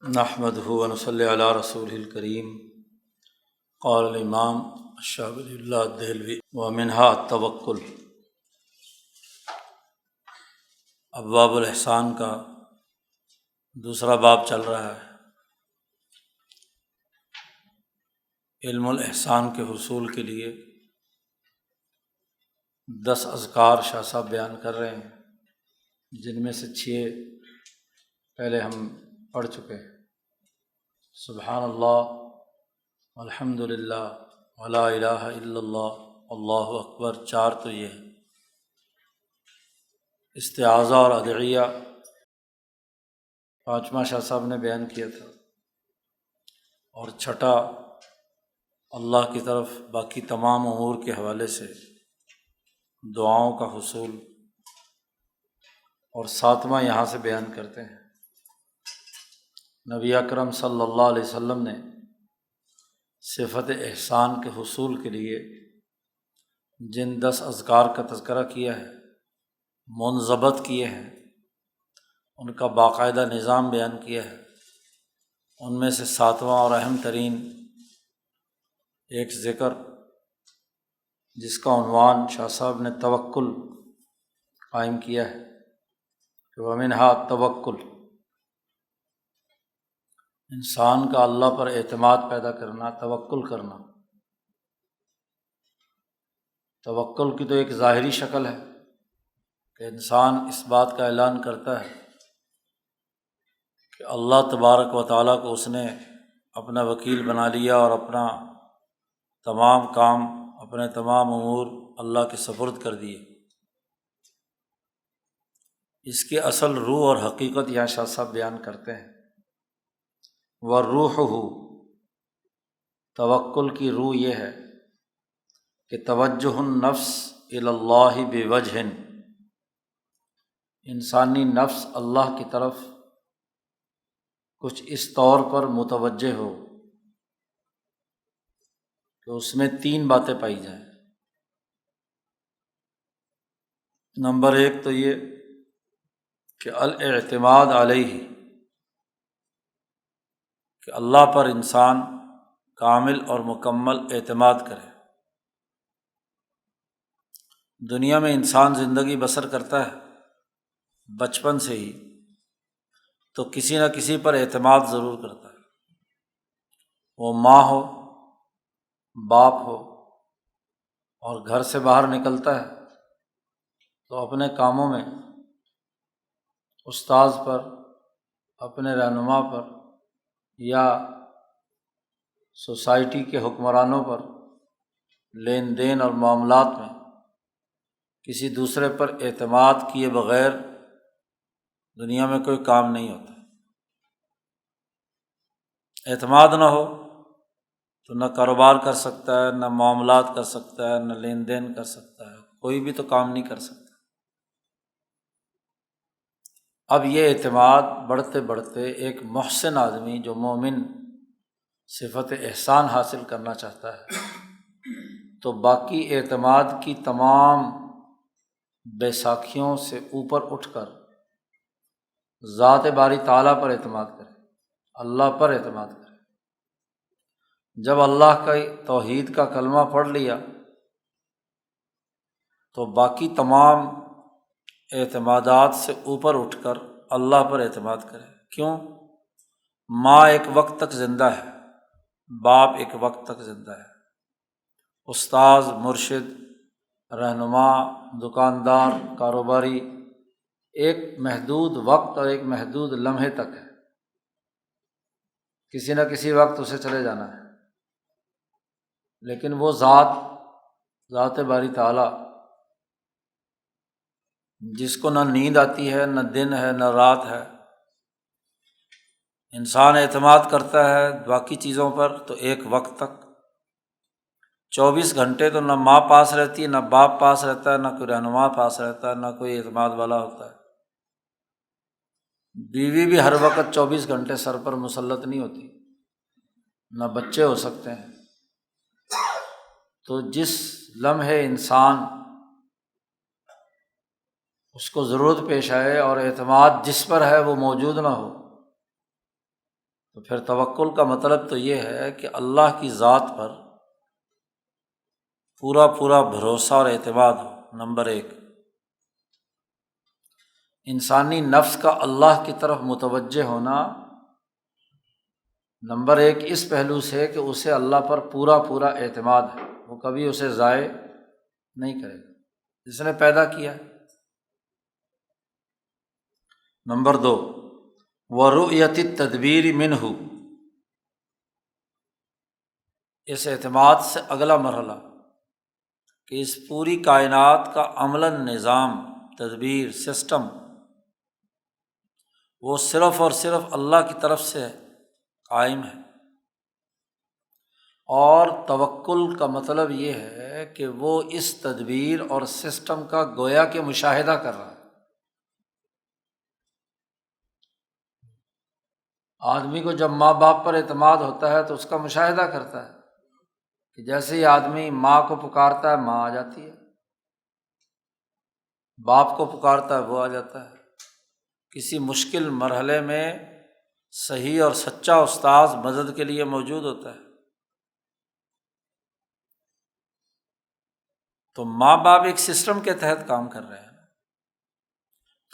نحمدہ ونصلی علی رسولہ الکریم۔ قال الامام شاہ ولی اللہ دہلوی ومنہا التوکل۔ ابواب الاحسان کا دوسرا باب چل رہا ہے۔ علم الاحسان کے حصول کے لیے 10 اذکار شاہ صاحب بیان کر رہے ہیں، جن میں سے 6 پہلے ہم پڑھ چکے ہیں۔ سبحان اللہ والحمد للہ ولا الہ الا اللہ اللہ اکبر، 4 تو یہ ہے۔ استعاذہ اور ادعیہ 5واں شاہ صاحب نے بیان کیا تھا، اور 6 اللہ کی طرف باقی تمام امور کے حوالے سے دعاؤں کا حصول، اور 7واں یہاں سے بیان کرتے ہیں۔ نبی اکرم صلی اللہ علیہ وسلم نے صفت احسان کے حصول کے لیے جن 10 اذکار کا تذکرہ کیا ہے، منضبط کیے ہیں، ان کا باقاعدہ نظام بیان کیا ہے۔ ان میں سے 7واں اور اہم ترین ایک ذکر، جس کا عنوان شاہ صاحب نے توکل قائم کیا ہے کہ ومنہا التوکل، انسان کا اللہ پر اعتماد پیدا کرنا، توکل کرنا۔ توکل کی تو ایک ظاہری شکل ہے کہ انسان اس بات کا اعلان کرتا ہے کہ اللہ تبارک و تعالیٰ کو اس نے اپنا وکیل بنا لیا، اور اپنا تمام کام، اپنے تمام امور اللہ کے سپرد کر دیے۔ اس کی اصل روح اور حقیقت یہاں شاہ صاحب بیان کرتے ہیں۔ وَالرُّوحُ، توکل کی روح یہ ہے کہ توجہ النفس الی اللہ بوجہ، انسانی نفس اللہ کی طرف کچھ اس طور پر متوجہ ہو کہ اس میں 3 باتیں پائی جائیں۔ نمبر 1 تو یہ کہ الاعتماد علیہ، کہ اللہ پر انسان کامل اور مکمل اعتماد کرے۔ دنیا میں انسان زندگی بسر کرتا ہے، بچپن سے ہی تو کسی نہ کسی پر اعتماد ضرور کرتا ہے، وہ ماں ہو، باپ ہو، اور گھر سے باہر نکلتا ہے تو اپنے کاموں میں استاذ پر، اپنے رہنما پر، یا سوسائٹی کے حکمرانوں پر، لین دین اور معاملات میں کسی دوسرے پر اعتماد کیے بغیر دنیا میں کوئی کام نہیں ہوتا۔ اعتماد نہ ہو تو نہ کاروبار کر سکتا ہے، نہ معاملات کر سکتا ہے، نہ لین دین کر سکتا ہے، کوئی بھی تو کام نہیں کر سکتا۔ اب یہ اعتماد بڑھتے بڑھتے ایک محسن آدمی جو مومن صفت احسان حاصل کرنا چاہتا ہے، تو باقی اعتماد کی تمام بیساکھیوں سے اوپر اٹھ کر ذات باری تعالیٰ پر اعتماد کرے، اللہ پر اعتماد کرے۔ جب اللہ کا توحید کا کلمہ پڑھ لیا تو باقی تمام اعتمادات سے اوپر اٹھ کر اللہ پر اعتماد کرے۔ کیوں؟ ماں ایک وقت تک زندہ ہے، باپ ایک وقت تک زندہ ہے، استاذ، مرشد، رہنما، دکاندار، کاروباری ایک محدود وقت اور ایک محدود لمحے تک ہے، کسی نہ کسی وقت اسے چلے جانا ہے۔ لیکن وہ ذات باری تعالیٰ، جس کو نہ نیند آتی ہے، نہ دن ہے، نہ رات ہے، انسان اعتماد کرتا ہے باقی چیزوں پر تو ایک وقت تک، 24 گھنٹے تو نہ ماں پاس رہتی ہے، نہ باپ پاس رہتا ہے، نہ کوئی رہنما پاس رہتا ہے، نہ کوئی اعتماد والا ہوتا ہے۔ بیوی بھی ہر وقت 24 گھنٹے سر پر مسلط نہیں ہوتی، نہ بچے ہو سکتے ہیں۔ تو جس لمحے انسان اس کو ضرورت پیش آئے اور اعتماد جس پر ہے وہ موجود نہ ہو، تو پھر توکل کا مطلب تو یہ ہے کہ اللہ کی ذات پر پورا پورا بھروسہ اور اعتماد ہو، نمبر ایک۔ انسانی نفس کا اللہ کی طرف متوجہ ہونا، نمبر ایک اس پہلو سے کہ اسے اللہ پر پورا پورا اعتماد ہے، وہ کبھی اسے ضائع نہیں کرے گا، جس نے پیدا کیا ہے۔ نمبر دو، ورؤیت التدبیر منہ، اس اعتماد سے اگلا مرحلہ کہ اس پوری کائنات کا عملاً نظام، تدبیر، سسٹم وہ صرف اور صرف اللہ کی طرف سے قائم ہے۔ اور توکل کا مطلب یہ ہے کہ وہ اس تدبیر اور سسٹم کا گویا کہ مشاہدہ کر رہا ہے۔ آدمی کو جب ماں باپ پر اعتماد ہوتا ہے تو اس کا مشاہدہ کرتا ہے کہ جیسے ہی آدمی ماں کو پکارتا ہے ماں آ جاتی ہے، باپ کو پکارتا ہے وہ آ جاتا ہے۔ کسی مشکل مرحلے میں صحیح اور سچا استاذ مدد کے لیے موجود ہوتا ہے۔ تو ماں باپ ایک سسٹم کے تحت کام کر رہے ہیں،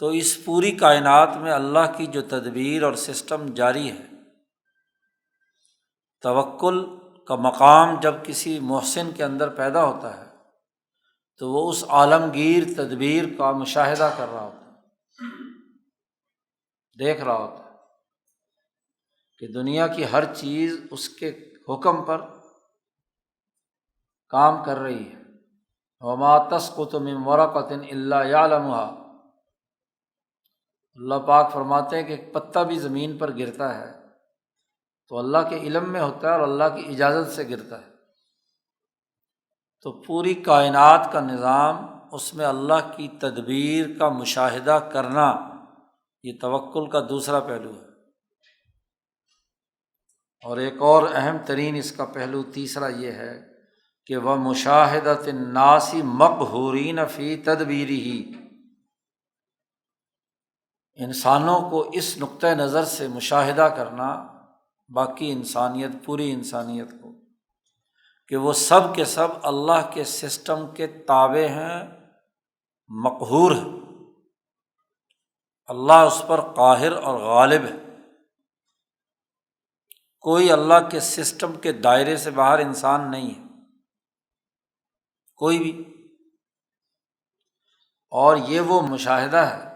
تو اس پوری کائنات میں اللہ کی جو تدبیر اور سسٹم جاری ہے، توکل کا مقام جب کسی محسن کے اندر پیدا ہوتا ہے تو وہ اس عالمگیر تدبیر کا مشاہدہ کر رہا ہوتا ہے، دیکھ رہا ہوتا ہے کہ دنیا کی ہر چیز اس کے حکم پر کام کر رہی ہے۔ وما تسقط من ورقۃ الا یعلمها، اللہ پاک فرماتے ہیں کہ ایک پتا بھی زمین پر گرتا ہے تو اللہ کے علم میں ہوتا ہے اور اللہ کی اجازت سے گرتا ہے۔ تو پوری کائنات کا نظام، اس میں اللہ کی تدبیر کا مشاہدہ کرنا، یہ توکل کا دوسرا پہلو ہے۔ اور ایک اور اہم ترین اس کا پہلو تیسرا یہ ہے کہ وَمُشَاهَدَةِ النَّاسِ مَقْهُورِينَ فِي تَدْبِيرِهِ، انسانوں کو اس نقطۂ نظر سے مشاہدہ کرنا، باقی انسانیت، پوری انسانیت کو، کہ وہ سب کے سب اللہ کے سسٹم کے تابع ہیں، مقہور ہیں، اللہ اس پر قاہر اور غالب ہے۔ کوئی اللہ کے سسٹم کے دائرے سے باہر انسان نہیں ہے، کوئی بھی۔ اور یہ وہ مشاہدہ ہے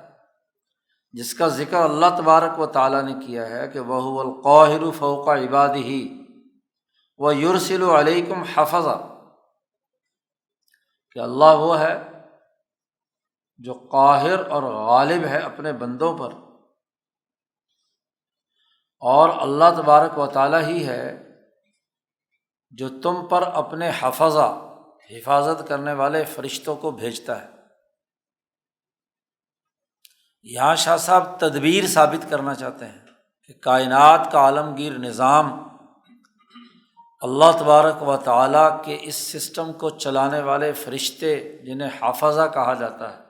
جس کا ذکر اللہ تبارک و تعالیٰ نے کیا ہے کہ وَهُوَ الْقَاهِرُ فَوْقَ عِبَادِهِ وَيُرْسِلُ عَلَيْكُمْ حَفَظًا، کہ اللہ وہ ہے جو قاہر اور غالب ہے اپنے بندوں پر، اور اللہ تبارک و تعالیٰ ہی ہے جو تم پر اپنے حفظہ، حفاظت کرنے والے فرشتوں کو بھیجتا ہے۔ یہاں شاہ صاحب تدبیر ثابت کرنا چاہتے ہیں کہ کائنات کا عالمگیر نظام اللہ تبارک و تعالیٰ کے اس سسٹم کو چلانے والے فرشتے، جنہیں حافظہ کہا جاتا ہے،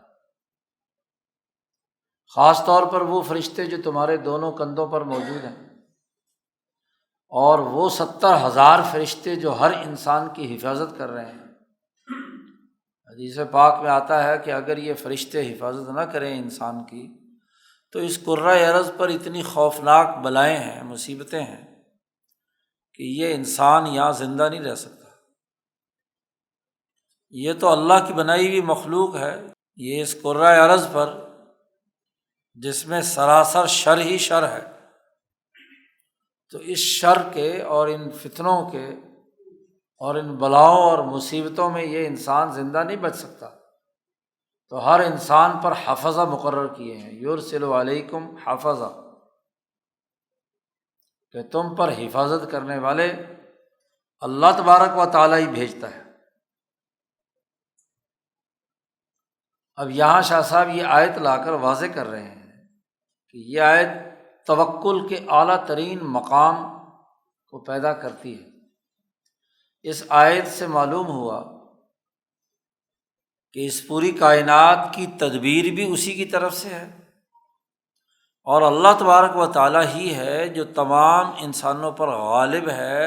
خاص طور پر وہ فرشتے جو تمہارے دونوں کندھوں پر موجود ہیں، اور وہ 70,000 فرشتے جو ہر انسان کی حفاظت کر رہے ہیں۔ حدیث پاک میں آتا ہے کہ اگر یہ فرشتے حفاظت نہ کریں انسان کی تو اس کرۂ ارض پر اتنی خوفناک بلائیں ہیں، مصیبتیں ہیں کہ یہ انسان یہاں زندہ نہیں رہ سکتا۔ یہ تو اللہ کی بنائی ہوئی مخلوق ہے، یہ اس کرۂ ارض پر جس میں سراسر شر ہی شر ہے، تو اس شر کے اور ان فتنوں کے اور ان بلاؤں اور مصیبتوں میں یہ انسان زندہ نہیں بچ سکتا۔ تو ہر انسان پر حفظہ مقرر کیے ہیں، یرسل علیکم حفظہ، کہ تم پر حفاظت کرنے والے اللہ تبارک و تعالیٰ ہی بھیجتا ہے۔ اب یہاں شاہ صاحب یہ آیت لا کر واضح کر رہے ہیں کہ یہ آیت توکل کے اعلیٰ ترین مقام کو پیدا کرتی ہے۔ اس آیت سے معلوم ہوا کہ اس پوری کائنات کی تدبیر بھی اسی کی طرف سے ہے، اور اللہ تبارک و تعالیٰ ہی ہے جو تمام انسانوں پر غالب ہے،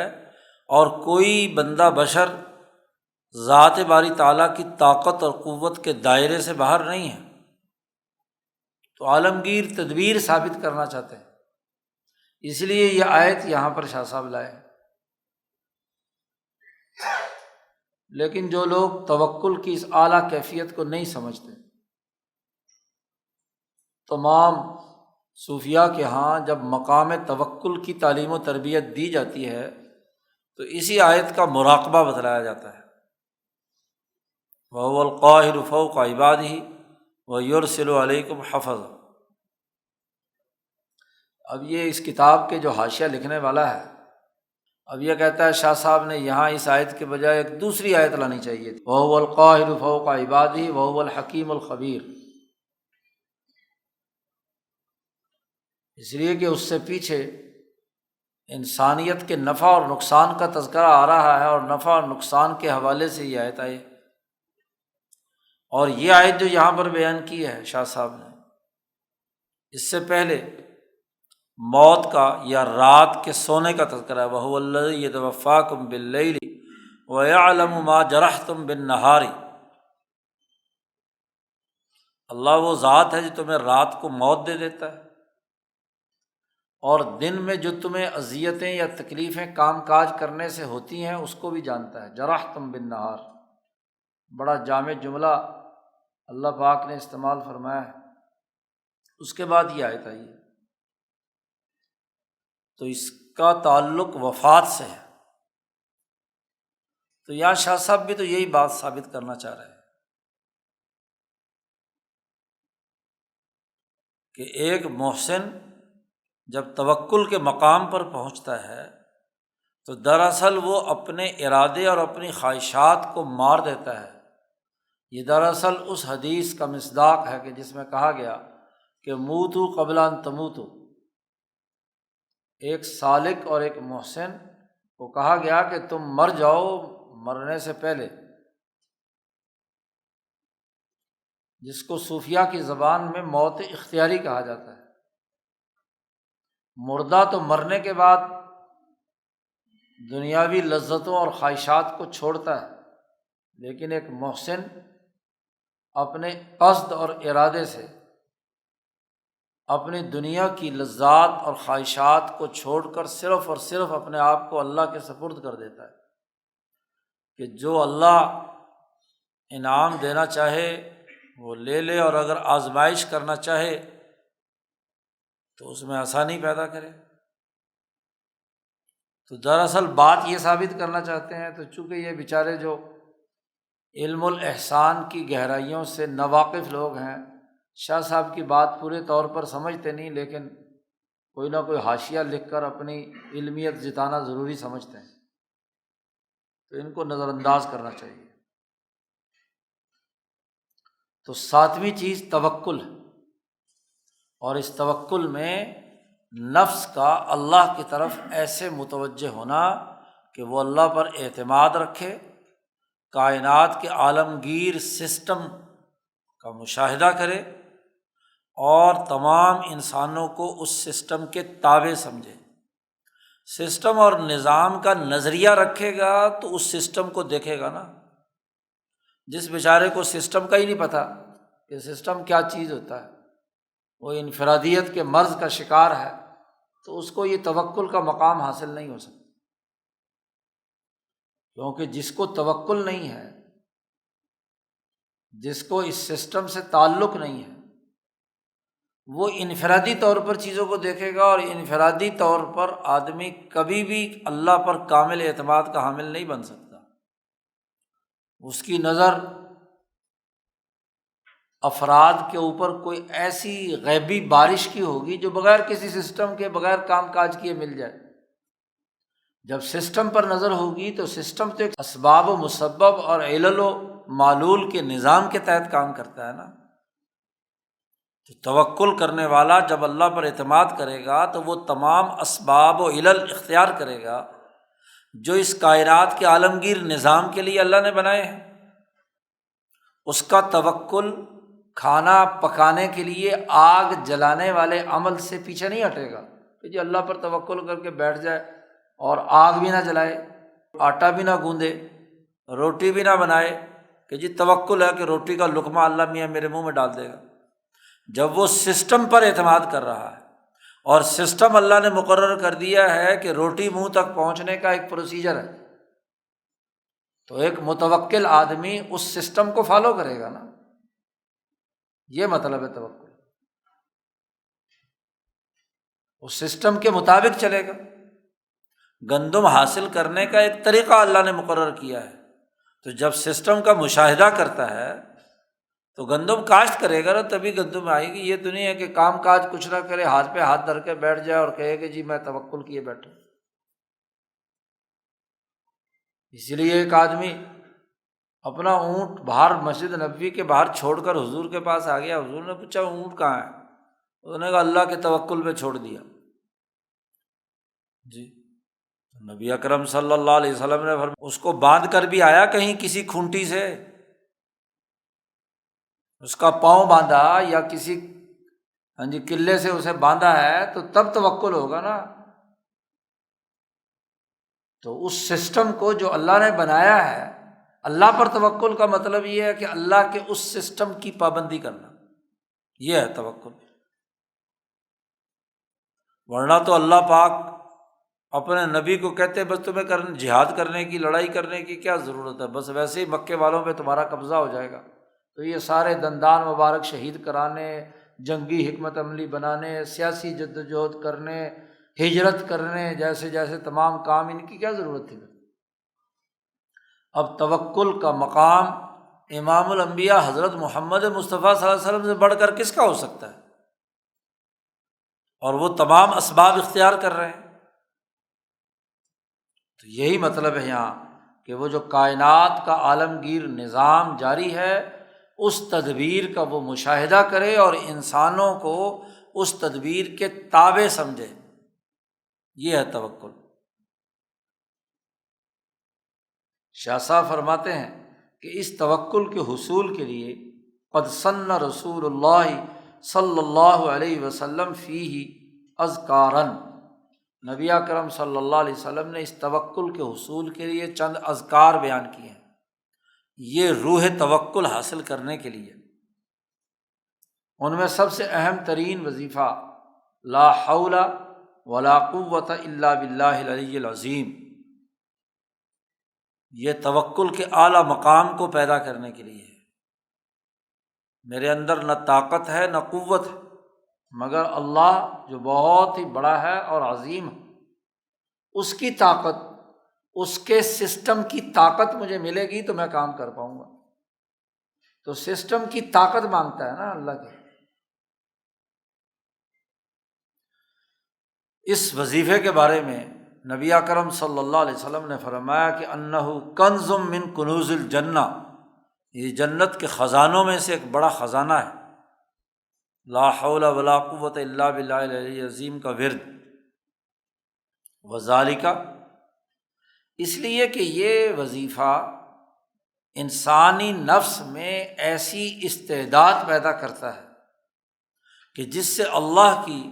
اور کوئی بندہ بشر ذات باری تعالیٰ کی طاقت اور قوت کے دائرے سے باہر نہیں ہے۔ تو عالمگیر تدبیر ثابت کرنا چاہتے ہیں، اس لیے یہ آیت یہاں پر شاہ صاحب لائے۔ لیکن جو لوگ توکل کی اس اعلیٰ کیفیت کو نہیں سمجھتے، تمام صوفیاء کے ہاں جب مقام توکل کی تعلیم و تربیت دی جاتی ہے تو اسی آیت کا مراقبہ بتلایا جاتا ہے، وَهُوَ الْقَاهِرُ فَوْقَ عِبَادِهِ وَيُرْسِلُ عَلَيْكُمْ حَفَظًا۔ اب یہ اس کتاب کے جو حاشیہ لکھنے والا ہے، اب یہ کہتا ہے شاہ صاحب نے یہاں اس آیت کے بجائے ایک دوسری آیت لانی چاہیے تھی، وَهُوَ الْقَاهِرُ فَوْقَ عِبَادِهِ وَهُوَ الْحَكِيمُ الْخَبِيرُ، اس لیے کہ اس سے پیچھے انسانیت کے نفع اور نقصان کا تذکرہ آ رہا ہے، اور نفع اور نقصان کے حوالے سے یہ آیت آئی، اور یہ آیت جو یہاں پر بیان کی ہے شاہ صاحب نے، اس سے پہلے موت کا یا رات کے سونے کا تذکرہ ہے، وَهُوَ الَّذِي يَتَوَفَّاكُم بِاللَّيْلِ وَيَعْلَمُ مَا جَرَحْتُم بِالنَّهَارِ، اللہ وہ ذات ہے جو تمہیں رات کو موت دے دیتا ہے، اور دن میں جو تمہیں اذیتیں یا تکلیفیں کام کاج کرنے سے ہوتی ہیں اس کو بھی جانتا ہے۔ جرحتم بالنہار، بڑا جامع جملہ اللہ پاک نے استعمال فرمایا ہے۔ اس کے بعد یہ آیت آئی ہے، تو اس کا تعلق وفات سے ہے۔ تو یہاں شاہ صاحب بھی تو یہی بات ثابت کرنا چاہ رہے ہیں کہ ایک محسن جب توکل کے مقام پر پہنچتا ہے تو دراصل وہ اپنے ارادے اور اپنی خواہشات کو مار دیتا ہے۔ یہ دراصل اس حدیث کا مصداق ہے کہ جس میں کہا گیا کہ موتو قبل ان تموتو، ایک سالک اور ایک محسن کو کہا گیا کہ تم مر جاؤ مرنے سے پہلے، جس کو صوفیہ کی زبان میں موت اختیاری کہا جاتا ہے۔ مردہ تو مرنے کے بعد دنیاوی لذتوں اور خواہشات کو چھوڑتا ہے، لیکن ایک محسن اپنے قصد اور ارادے سے اپنی دنیا کی لذات اور خواہشات کو چھوڑ کر صرف اور صرف اپنے آپ کو اللہ کے سپرد کر دیتا ہے کہ جو اللہ انعام دینا چاہے وہ لے لے، اور اگر آزمائش کرنا چاہے تو اس میں آسانی پیدا کرے۔ تو دراصل بات یہ ثابت کرنا چاہتے ہیں، تو چونکہ یہ بیچارے جو علم الاحسان کی گہرائیوں سے ناواقف لوگ ہیں، شاہ صاحب کی بات پورے طور پر سمجھتے نہیں، لیکن کوئی نہ کوئی حاشیہ لکھ کر اپنی علمیت جتانا ضروری سمجھتے ہیں، تو ان کو نظر انداز کرنا چاہیے۔ تو ساتویں چیز توکل ہے، اور اس توکل میں نفس کا اللہ کی طرف ایسے متوجہ ہونا کہ وہ اللہ پر اعتماد رکھے، کائنات کے عالمگیر سسٹم کا مشاہدہ کرے اور تمام انسانوں کو اس سسٹم کے تابع سمجھے۔ سسٹم اور نظام کا نظریہ رکھے گا تو اس سسٹم کو دیکھے گا نا۔ جس بیچارے کو سسٹم کا ہی نہیں پتہ کہ سسٹم کیا چیز ہوتا ہے، وہ انفرادیت کے مرض کا شکار ہے، تو اس کو یہ توکل کا مقام حاصل نہیں ہو سکتا، کیونکہ جس کو توکل نہیں ہے، جس کو اس سسٹم سے تعلق نہیں ہے، وہ انفرادی طور پر چیزوں کو دیکھے گا، اور انفرادی طور پر آدمی کبھی بھی اللہ پر کامل اعتماد کا حامل نہیں بن سکتا۔ اس کی نظر افراد کے اوپر کوئی ایسی غیبی بارش کی ہوگی جو بغیر کسی سسٹم کے، بغیر کام کاج کیے مل جائے۔ جب سسٹم پر نظر ہوگی تو سسٹم تو ایک اسباب و مسبب اور علل و معلول کے نظام کے تحت کام کرتا ہے نا۔ تو توکل کرنے والا جب اللہ پر اعتماد کرے گا تو وہ تمام اسباب و علل اختیار کرے گا جو اس کائنات کے عالمگیر نظام کے لیے اللہ نے بنائے ہیں۔ اس کا توکل کھانا پکانے کے لیے آگ جلانے والے عمل سے پیچھے نہیں ہٹے گا کہ جی اللہ پر توکل کر کے بیٹھ جائے اور آگ بھی نہ جلائے، آٹا بھی نہ گوندے، روٹی بھی نہ بنائے کہ جی توکل ہے کہ روٹی کا لقمہ اللہ میاں میرے منہ میں ڈال دے گا۔ جب وہ سسٹم پر اعتماد کر رہا ہے اور سسٹم اللہ نے مقرر کر دیا ہے کہ روٹی منہ تک پہنچنے کا ایک پروسیجر ہے، تو ایک متوکل آدمی اس سسٹم کو فالو کرے گا نا، یہ مطلب ہے توکل، اس سسٹم کے مطابق چلے گا۔ گندم حاصل کرنے کا ایک طریقہ اللہ نے مقرر کیا ہے، تو جب سسٹم کا مشاہدہ کرتا ہے تو گندم کاشت کرے گا نا، تبھی گندم آئے گی۔ یہ تو نہیں ہے کہ کام کاج کچھ نہ کرے، ہاتھ پہ ہاتھ دھر کے بیٹھ جائے اور کہے کہ جی میں توکل کیے بیٹھا۔ اسی لیے ایک آدمی اپنا اونٹ باہر مسجد نبوی کے باہر چھوڑ کر حضور کے پاس آ گیا۔ حضور نے پوچھا اونٹ کہاں ہے؟ انہوں نے کہا اللہ کے توکل پہ چھوڑ دیا جی۔ نبی اکرم صلی اللہ علیہ وسلم نے فرمایا اس کو باندھ کر بھی آیا کہیں کسی کھونٹی سے، اس کا پاؤں باندھا یا کسی قلعے سے اسے باندھا ہے تو تب توکل ہوگا نا۔ تو اس سسٹم کو جو اللہ نے بنایا ہے، اللہ پر توکل کا مطلب یہ ہے کہ اللہ کے اس سسٹم کی پابندی کرنا، یہ ہے توکل۔ ورنہ تو اللہ پاک اپنے نبی کو کہتے بس تمہیں جہاد کرنے کی، لڑائی کرنے کی کیا ضرورت ہے، بس ویسے ہی مکے والوں پہ تمہارا قبضہ ہو جائے گا۔ تو یہ سارے دندان مبارک شہید کرانے، جنگی حکمت عملی بنانے، سیاسی جدوجہد کرنے، ہجرت کرنے، جیسے جیسے تمام کام، ان کی کیا ضرورت تھی؟ اب توکل کا مقام امام الانبیاء حضرت محمد مصطفیٰ صلی اللہ علیہ وسلم سے بڑھ کر کس کا ہو سکتا ہے؟ اور وہ تمام اسباب اختیار کر رہے ہیں۔ تو یہی مطلب ہے یہاں کہ وہ جو کائنات کا عالمگیر نظام جاری ہے، اس تدبیر کا وہ مشاہدہ کرے اور انسانوں کو اس تدبیر کے تابع سمجھے، یہ ہے توکل۔ شاہ صاحب فرماتے ہیں کہ اس توکل کے حصول کے لیے قد سن رسول اللہ صلی اللہ علیہ وسلم فیہ اذکاراً، نبی اکرم صلی اللہ علیہ وسلم نے اس توکل کے حصول کے لیے چند اذکار بیان کیے ہیں، یہ روح توکل حاصل کرنے کے لیے۔ ان میں سب سے اہم ترین وظیفہ لا حول ولا قوۃ الا باللہ العلی العظیم، یہ توکل کے اعلیٰ مقام کو پیدا کرنے کے لیے ہے۔ میرے اندر نہ طاقت ہے نہ قوت ہے، مگر اللہ جو بہت ہی بڑا ہے اور عظیم ہے، اس کی طاقت، اس کے سسٹم کی طاقت مجھے ملے گی تو میں کام کر پاؤں گا۔ تو سسٹم کی طاقت مانگتا ہے نا اللہ کے۔ اس وظیفے کے بارے میں نبی اکرم صلی اللہ علیہ وسلم نے فرمایا کہ انہ کنز من کنوز الجنہ، یہ جنت کے خزانوں میں سے ایک بڑا خزانہ ہے۔ لا حول ولا قوۃ الا باللہ العلی العظیم کا ورد، وذالک، اس لیے کہ یہ وظیفہ انسانی نفس میں ایسی استعداد پیدا کرتا ہے کہ جس سے اللہ کی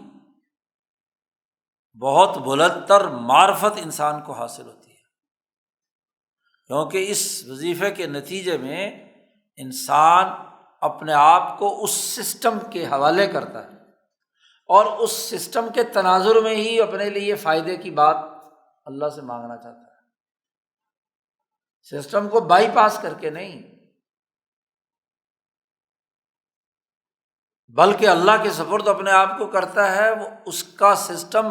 بہت بلند تر معرفت انسان کو حاصل ہوتی ہے، کیونکہ اس وظیفے کے نتیجے میں انسان اپنے آپ کو اس سسٹم کے حوالے کرتا ہے اور اس سسٹم کے تناظر میں ہی اپنے لیے فائدے کی بات اللہ سے مانگنا چاہتا ہے، سسٹم کو بائی پاس کر کے نہیں، بلکہ اللہ کے سپرد اپنے آپ کو کرتا ہے، وہ اس کا سسٹم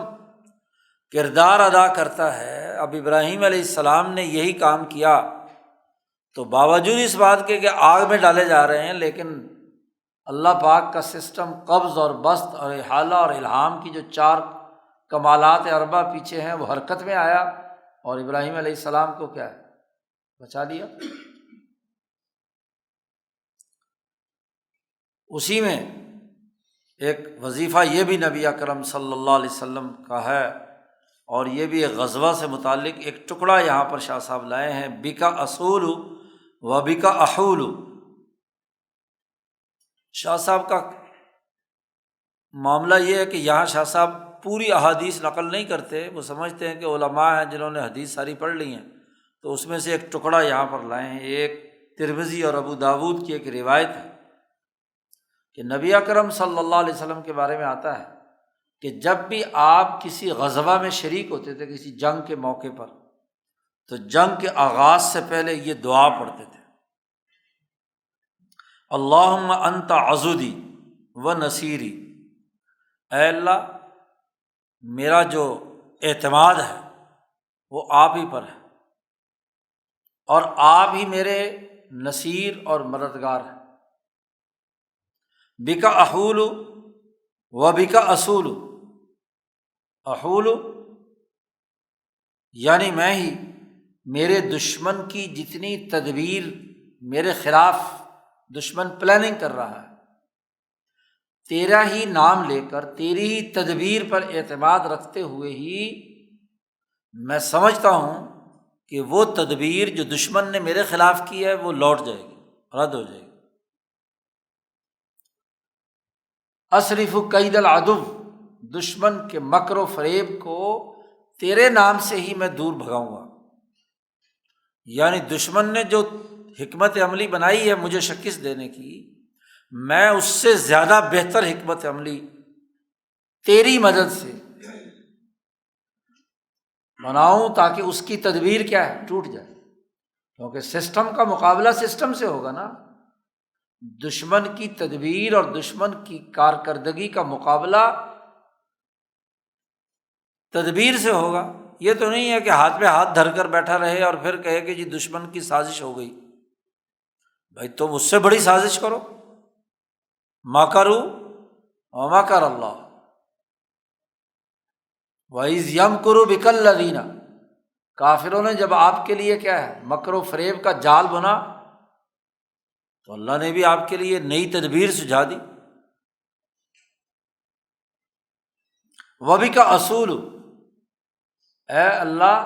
کردار ادا کرتا ہے۔ اب ابراہیم علیہ السلام نے یہی کام کیا تو باوجود اس بات کے کہ آگ میں ڈالے جا رہے ہیں، لیکن اللہ پاک کا سسٹم قبض اور بسط اور احالہ اور الہام کی جو 4 کمالات اربع پیچھے ہیں وہ حرکت میں آیا، اور ابراہیم علیہ السلام کو کیا ہے بچا لیا۔ اسی میں ایک وظیفہ یہ بھی نبی اکرم صلی اللہ علیہ وسلم کا ہے، اور یہ بھی ایک غزوہ سے متعلق ایک ٹکڑا یہاں پر شاہ صاحب لائے ہیں، بکا اصول و بکا احول، شاہ صاحب کا معاملہ یہ ہے کہ یہاں شاہ صاحب پوری احادیث نقل نہیں کرتے، وہ سمجھتے ہیں کہ علماء ہیں جنہوں نے حدیث ساری پڑھ لی ہیں، تو اس میں سے ایک ٹکڑا یہاں پر لائے ہیں۔ ایک ترمذی اور ابو داود کی ایک روایت ہے کہ نبی اکرم صلی اللہ علیہ وسلم کے بارے میں آتا ہے کہ جب بھی آپ کسی غزوہ میں شریک ہوتے تھے، کسی جنگ کے موقع پر، تو جنگ کے آغاز سے پہلے یہ دعا پڑھتے تھے، اللہم انت عضدی و نصیری، اے اللہ میرا جو اعتماد ہے وہ آپ ہی پر ہے، اور آپ ہی میرے نصیر اور مددگار ہیں، بک احول و بک اصول، احول یعنی میں ہی، میرے دشمن کی جتنی تدبیر میرے خلاف دشمن پلاننگ کر رہا ہے، تیرا ہی نام لے کر تیری ہی تدبیر پر اعتماد رکھتے ہوئے ہی میں سمجھتا ہوں کہ وہ تدبیر جو دشمن نے میرے خلاف کی ہے وہ لوٹ جائے گی، رد ہو جائے گی۔ اصرف کید العدو، دشمن کے مکر و فریب کو تیرے نام سے ہی میں دور بھگاؤں گا، یعنی دشمن نے جو حکمت عملی بنائی ہے مجھے شکست دینے کی، میں اس سے زیادہ بہتر حکمت عملی تیری مدد سے بناؤں تاکہ اس کی تدبیر کیا ہے، ٹوٹ جائے، کیونکہ سسٹم کا مقابلہ سسٹم سے ہوگا نا، دشمن کی تدبیر اور دشمن کی کارکردگی کا مقابلہ تدبیر سے ہوگا۔ یہ تو نہیں ہے کہ ہاتھ پہ ہاتھ دھر کر بیٹھا رہے اور پھر کہے کہ جی دشمن کی سازش ہو گئی، بھائی تم اس سے بڑی سازش کرو، مکروا ومکر اللہ وَإِذْ يَمْكُرُ بِكَ الَّذِينَ، کافروں نے جب آپ کے لیے کیا ہے مکر و فریب کا جال بنا تو اللہ نے بھی آپ کے لیے نئی تدبیر سجھا دی۔ وَبِكَ أَصُولُ، اے اللہ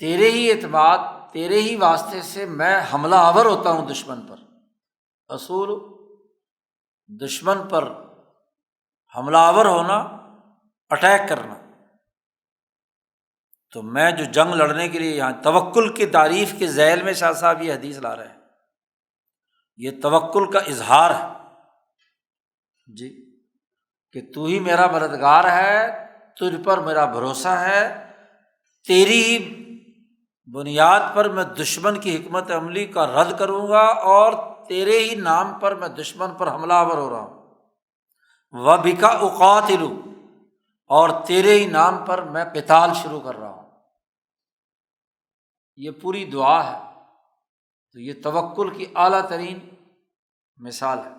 تیرے ہی اعتماد، تیرے ہی واسطے سے میں حملہ آور ہوتا ہوں دشمن پر۔ اصول دشمن پر حملہ آور ہونا، اٹیک کرنا۔ تو میں جو جنگ لڑنے کے لیے یہاں توکل کی تعریف کے ذیل میں شاہ صاحب یہ حدیث لا رہے ہیں، یہ توکل کا اظہار ہے جی، کہ تو ہی میرا مددگار ہے، تجھ پر میرا بھروسہ ہے، تیری ہی بنیاد پر میں دشمن کی حکمت عملی کا رد کروں گا، اور تیرے ہی نام پر میں دشمن پر حملہ آور ہو رہا ہوں۔ وَبِكَ أُقَاتِلُ، اور تیرے ہی نام پر میں قتال شروع کر رہا ہوں۔ یہ پوری دعا ہے، تو یہ توکل کی اعلیٰ ترین مثال ہے۔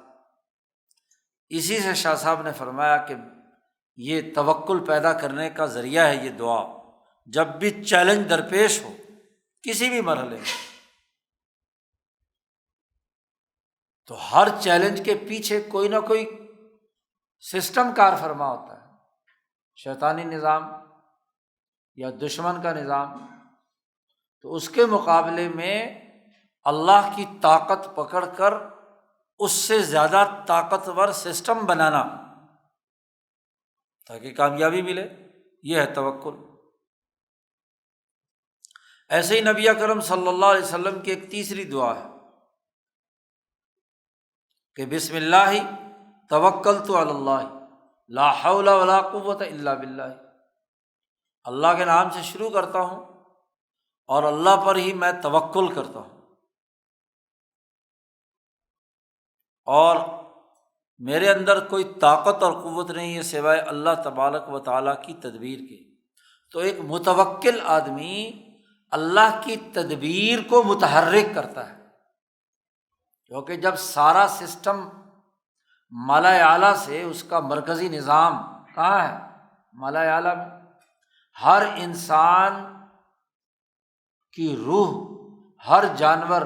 اسی سے شاہ صاحب نے فرمایا کہ یہ توکل پیدا کرنے کا ذریعہ ہے یہ دعا۔ جب بھی چیلنج درپیش ہو کسی بھی مرحلے میں، تو ہر چیلنج کے پیچھے کوئی نہ کوئی سسٹم کار فرما ہوتا ہے، شیطانی نظام یا دشمن کا نظام، تو اس کے مقابلے میں اللہ کی طاقت پکڑ کر اس سے زیادہ طاقتور سسٹم بنانا تاکہ کامیابی ملے، یہ ہے توکل۔ ایسے ہی نبی اکرم صلی اللہ علیہ وسلم کی ایک تیسری دعا ہے کہ بسم اللہ توکلت علی اللہ لا حول ولا قوۃ الا باللہ، اللہ کے نام سے شروع کرتا ہوں اور اللہ پر ہی میں توکل کرتا ہوں، اور میرے اندر کوئی طاقت اور قوت نہیں ہے سوائے اللہ تبارک و تعالیٰ کی تدبیر کے۔ تو ایک متوکل آدمی اللہ کی تدبیر کو متحرک کرتا ہے، کیونکہ جب سارا سسٹم مالا اعلیٰ سے، اس کا مرکزی نظام کہاں ہے؟ مالا اعلیٰ میں۔ ہر انسان کی روح، ہر جانور،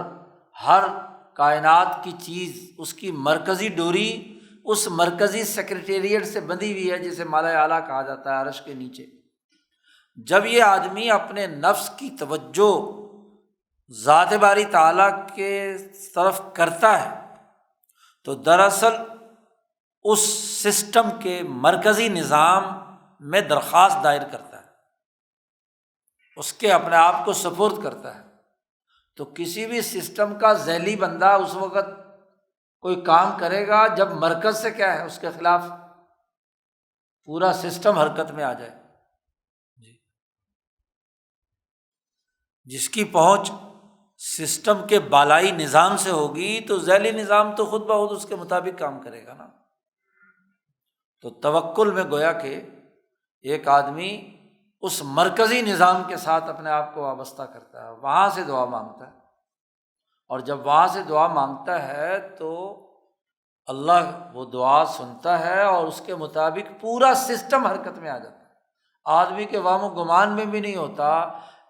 ہر کائنات کی چیز، اس کی مرکزی ڈوری اس مرکزی سیکریٹریٹ سے بندھی ہوئی ہے جسے مالا اعلیٰ کہا جاتا ہے، عرش کے نیچے۔ جب یہ آدمی اپنے نفس کی توجہ ذات باری تعالیٰ کے طرف کرتا ہے تو دراصل اس سسٹم کے مرکزی نظام میں درخواست دائر کرتا ہے، اس کے اپنے آپ کو سپرد کرتا ہے۔ تو کسی بھی سسٹم کا ذیلی بندہ اس وقت کوئی کام کرے گا جب مرکز سے کیا ہے اس کے خلاف پورا سسٹم حرکت میں آ جائے۔ جی، جس کی پہنچ سسٹم کے بالائی نظام سے ہوگی تو ذیلی نظام تو خود بخود اس کے مطابق کام کرے گا نا۔ تو توکل میں گویا کہ ایک آدمی اس مرکزی نظام کے ساتھ اپنے آپ کو وابستہ کرتا ہے، وہاں سے دعا مانگتا ہے، اور جب وہاں سے دعا مانگتا ہے تو اللہ وہ دعا سنتا ہے اور اس کے مطابق پورا سسٹم حرکت میں آ جاتا ہے۔ آدمی کے وہم و گمان میں بھی نہیں ہوتا،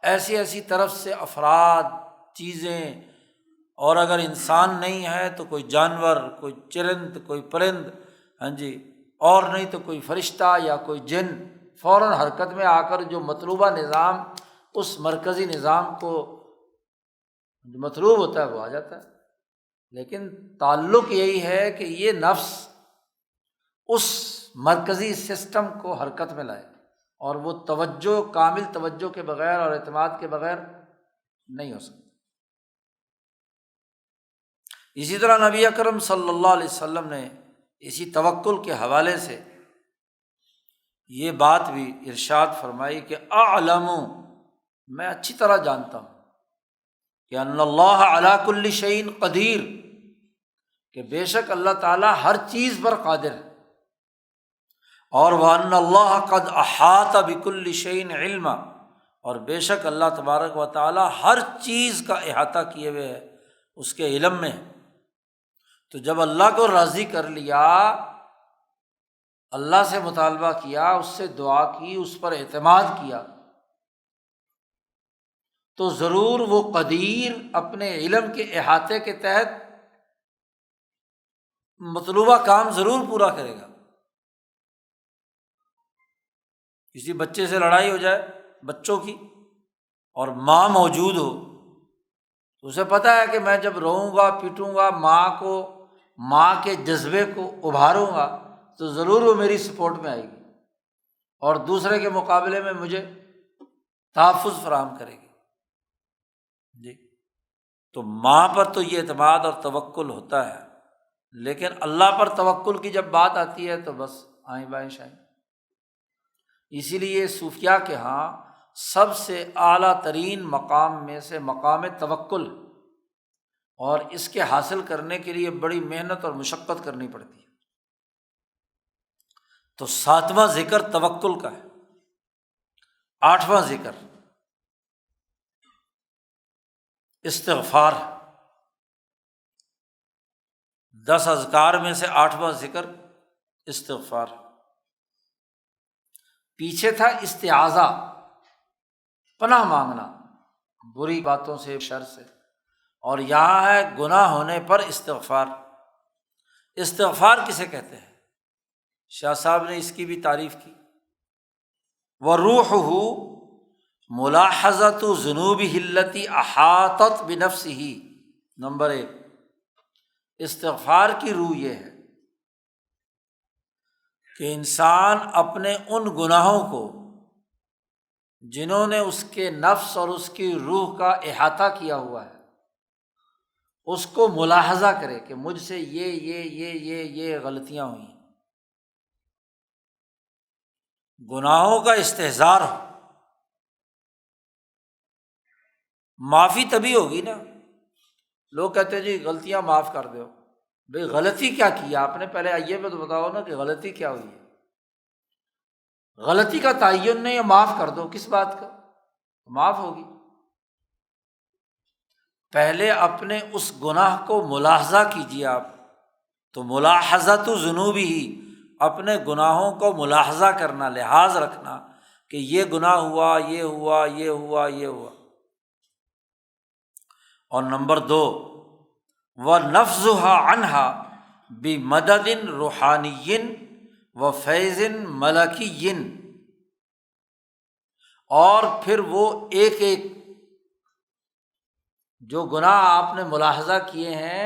ایسی ایسی طرف سے افراد، چیزیں، اور اگر انسان نہیں ہے تو کوئی جانور، کوئی چرند، کوئی پرند، ہاں جی، اور نہیں تو کوئی فرشتہ یا کوئی جن فوراً حرکت میں آ کر جو مطلوبہ نظام اس مرکزی نظام کو جو مطلوب ہوتا ہے وہ آ جاتا ہے۔ لیکن تعلق یہی ہے کہ یہ نفس اس مرکزی سسٹم کو حرکت میں لائے، اور وہ توجہ، کامل توجہ کے بغیر اور اعتماد کے بغیر نہیں ہو سکتا۔ اسی طرح نبی اکرم صلی اللہ علیہ وسلم نے اسی توکل کے حوالے سے یہ بات بھی ارشاد فرمائی کہ اعلم، میں اچھی طرح جانتا ہوں کہ ان اللہ علی کل شیء قدیر، کہ بے شک اللہ تعالیٰ ہر چیز پر قادر ہے، اور وَأَنَّ اللَّهَ قَدْ أَحَاطَ بِكُلِّ شَيْءٍ عِلْمًا، اور بے شک اللہ تبارک و تعالیٰ ہر چیز کا احاطہ کیے ہوئے ہے، اس کے علم میں ہے۔ تو جب اللہ کو راضی کر لیا، اللہ سے مطالبہ کیا، اس سے دعا کی، اس پر اعتماد کیا، تو ضرور وہ قدیر اپنے علم کے احاطے کے تحت مطلوبہ کام ضرور پورا کرے گا۔ کسی بچے سے لڑائی ہو جائے، بچوں کی، اور ماں موجود ہو، تو اسے پتہ ہے کہ میں جب روؤں گا، پیٹوں گا، ماں کے جذبے کو ابھاروں گا تو ضرور وہ میری سپورٹ میں آئے گی اور دوسرے کے مقابلے میں مجھے تحفظ فراہم کرے گی۔ جی، تو ماں پر تو یہ اعتماد اور توکل ہوتا ہے، لیکن اللہ پر توکل کی جب بات آتی ہے تو بس آئیں بائیں شائیں۔ اسی لیے صوفیاء کے ہاں سب سے اعلیٰ ترین مقام میں سے مقام توکل، اور اس کے حاصل کرنے کے لیے بڑی محنت اور مشقت کرنی پڑتی ہے۔ تو 7واں ذکر توکل کا ہے۔ 8واں ذکر استغفار، 10 اذکار میں سے 8واں ذکر استغفار۔ پیچھے تھا استعاذہ، پناہ مانگنا بری باتوں سے، شر سے، اور یہاں ہے گناہ ہونے پر استغفار۔ استغفار کسے کہتے ہیں؟ شاہ صاحب نے اس کی بھی تعریف کی، وروحہ ملاحظۃ ذنوبہ التی احاطت بنفسہ۔ نمبر 1، استغفار کی روح یہ ہے کہ انسان اپنے ان گناہوں کو جنہوں نے اس کے نفس اور اس کی روح کا احاطہ کیا ہوا ہے، اس کو ملاحظہ کرے کہ مجھ سے یہ غلطیاں ہوئیں، گناہوں کا استحضار ہو۔ معافی تبھی ہوگی نا، لوگ کہتے ہیں جی غلطیاں معاف کر دو، بھئی غلطی کیا کی آپ نے؟ پہلے آئیے میں تو بتاؤ نا کہ غلطی کیا ہوئی ہے۔ غلطی کا تعین نہیں ہے، معاف کر دو، کس بات کا؟ معاف ہوگی۔ پہلے اپنے اس گناہ کو ملاحظہ کیجیے آپ، تو ملاحظۃ ذنوبہ، اپنے گناہوں کو ملاحظہ کرنا، لحاظ رکھنا کہ یہ گناہ ہوا، یہ ہوا، یہ ہوا، یہ ہوا۔ اور نمبر 2، وَنَفْضُهَا عَنْهَا بِمَدَدٍ رُوحَانِيٍّ وَفَیضٍ مَلَکِيٍّ، اور پھر وہ ایک ایک جو گناہ آپ نے ملاحظہ کیے ہیں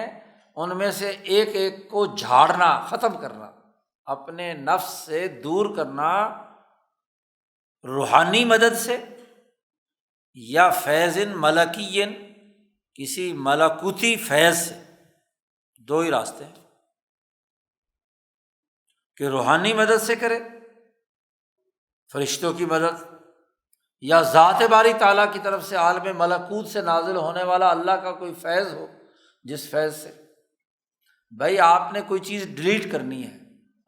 ان میں سے ایک ایک کو جھاڑنا، ختم کرنا، اپنے نفس سے دور کرنا، روحانی مدد سے یا فیض ملکی، کسی ملکوتی فیض سے۔ دو ہی راستے ہیں کہ روحانی مدد سے کرے، فرشتوں کی مدد، یا ذات باری تعالیٰ کی طرف سے عالم ملکوت سے نازل ہونے والا اللہ کا کوئی فیض ہو، جس فیض سے بھائی آپ نے کوئی چیز ڈیلیٹ کرنی ہے۔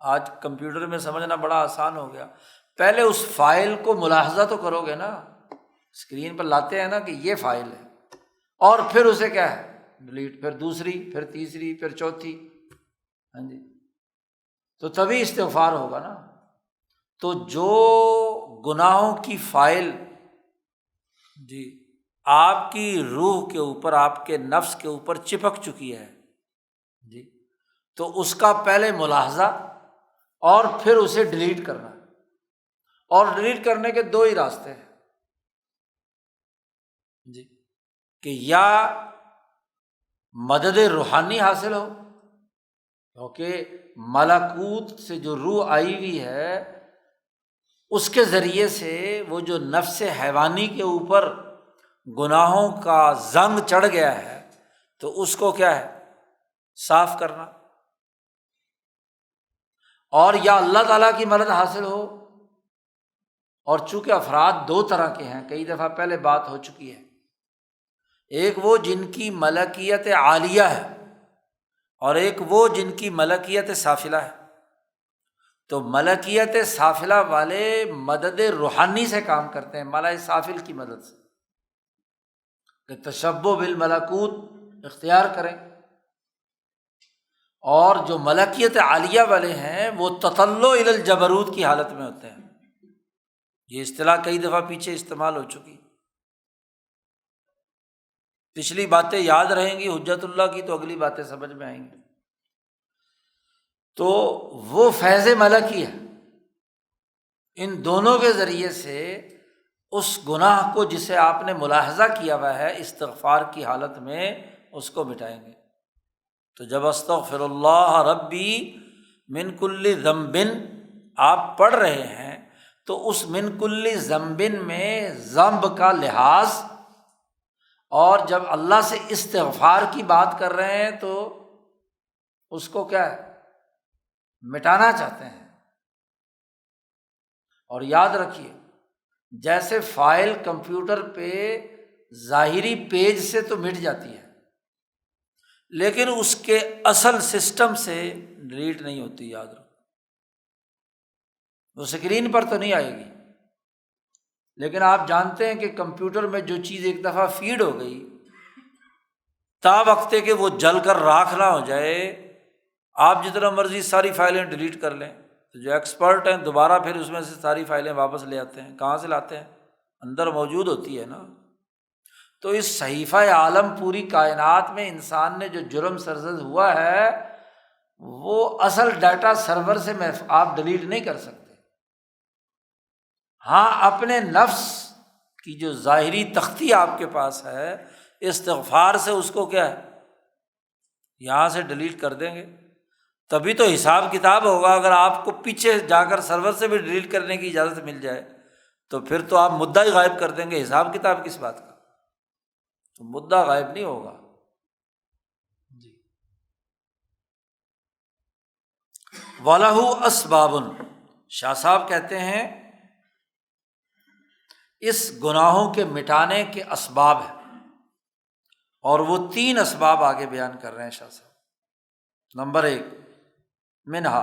آج کمپیوٹر میں سمجھنا بڑا آسان ہو گیا، پہلے اس فائل کو ملاحظہ تو کرو گے نا، اسکرین پر لاتے ہیں نا کہ یہ فائل ہے، اور پھر اسے کیا ہے ڈیلیٹ، پھر دوسری، پھر تیسری، پھر چوتھی، ہاں جی، تو تبھی استغفار ہوگا نا۔ تو جو گناہوں کی فائل جی آپ کی روح کے اوپر، آپ کے نفس کے اوپر چپک چکی ہے جی، تو اس کا پہلے ملاحظہ اور پھر اسے ڈیلیٹ کرنا، اور ڈیلیٹ کرنے کے دو ہی راستے ہیں جی، کہ یا مدد روحانی حاصل ہو، کیونکہ ملکوت سے جو روح آئی ہوئی ہے اس کے ذریعے سے وہ جو نفس حیوانی کے اوپر گناہوں کا زنگ چڑھ گیا ہے تو اس کو کیا ہے صاف کرنا، اور یا اللہ تعالیٰ کی مدد حاصل ہو۔ اور چونکہ افراد دو طرح کے ہیں، کئی دفعہ پہلے بات ہو چکی ہے، ایک وہ جن کی ملکیت عالیہ ہے اور ایک وہ جن کی ملکیت سافلہ ہے۔ تو ملکیت سافلہ والے مدد روحانی سے کام کرتے ہیں، ملائے سافل کی مدد سے، کہ تشبہ بالملکوت اختیار کریں، اور جو ملکیت عالیہ والے ہیں وہ تطلع الی الجبروت کی حالت میں ہوتے ہیں۔ یہ اصطلاح کئی دفعہ پیچھے استعمال ہو چکی، پچھلی باتیں یاد رہیں گی حجت اللہ کی تو اگلی باتیں سمجھ میں آئیں گی۔ تو وہ فیض ملکی ہے، ان دونوں کے ذریعے سے اس گناہ کو جسے آپ نے ملاحظہ کیا ہوا ہے استغفار کی حالت میں اس کو مٹائیں گے۔ تو جب استغفر اللہ ربی من کل ذنب آپ پڑھ رہے ہیں تو اس من کل ذنب میں ذنب کا لحاظ، اور جب اللہ سے استغفار کی بات کر رہے ہیں تو اس کو کیا ہے مٹانا چاہتے ہیں۔ اور یاد رکھیے جیسے فائل کمپیوٹر پہ ظاہری پیج سے تو مٹ جاتی ہے لیکن اس کے اصل سسٹم سے ڈیلیٹ نہیں ہوتی، یاد رکھو، وہ اسکرین پر تو نہیں آئے گی، لیکن آپ جانتے ہیں کہ کمپیوٹر میں جو چیز ایک دفعہ فیڈ ہو گئی تا وقتے کہ وہ جل کر راکھ نہ ہو جائے، آپ جتنا مرضی ساری فائلیں ڈیلیٹ کر لیں تو جو ایکسپرٹ ہیں دوبارہ پھر اس میں سے ساری فائلیں واپس لے آتے ہیں۔ کہاں سے لاتے ہیں؟ اندر موجود ہوتی ہے نا۔ تو اس صحیفہ عالم پوری کائنات میں انسان نے جو جرم سرزد ہوا ہے وہ اصل ڈیٹا سرور سے آپ ڈیلیٹ نہیں کر سکتے۔ ہاں اپنے نفس کی جو ظاہری تختی آپ کے پاس ہے استغفار سے اس کو کیا ہے یہاں سے ڈیلیٹ کر دیں گے، تبھی تو حساب کتاب ہوگا۔ اگر آپ کو پیچھے جا کر سرور سے بھی ڈیلیٹ کرنے کی اجازت مل جائے تو پھر تو آپ مدعا ہی غائب کر دیں گے، حساب کتاب کس بات کا؟ تو مدعا غائب نہیں ہوگا جی۔ وَلَهُ أَسْبَابٌ، شاہ صاحب کہتے ہیں اس گناہوں کے مٹانے کے اسباب ہیں، اور وہ 3 اسباب آگے بیان کر رہے ہیں شاہ صاحب۔ نمبر 1 منہا،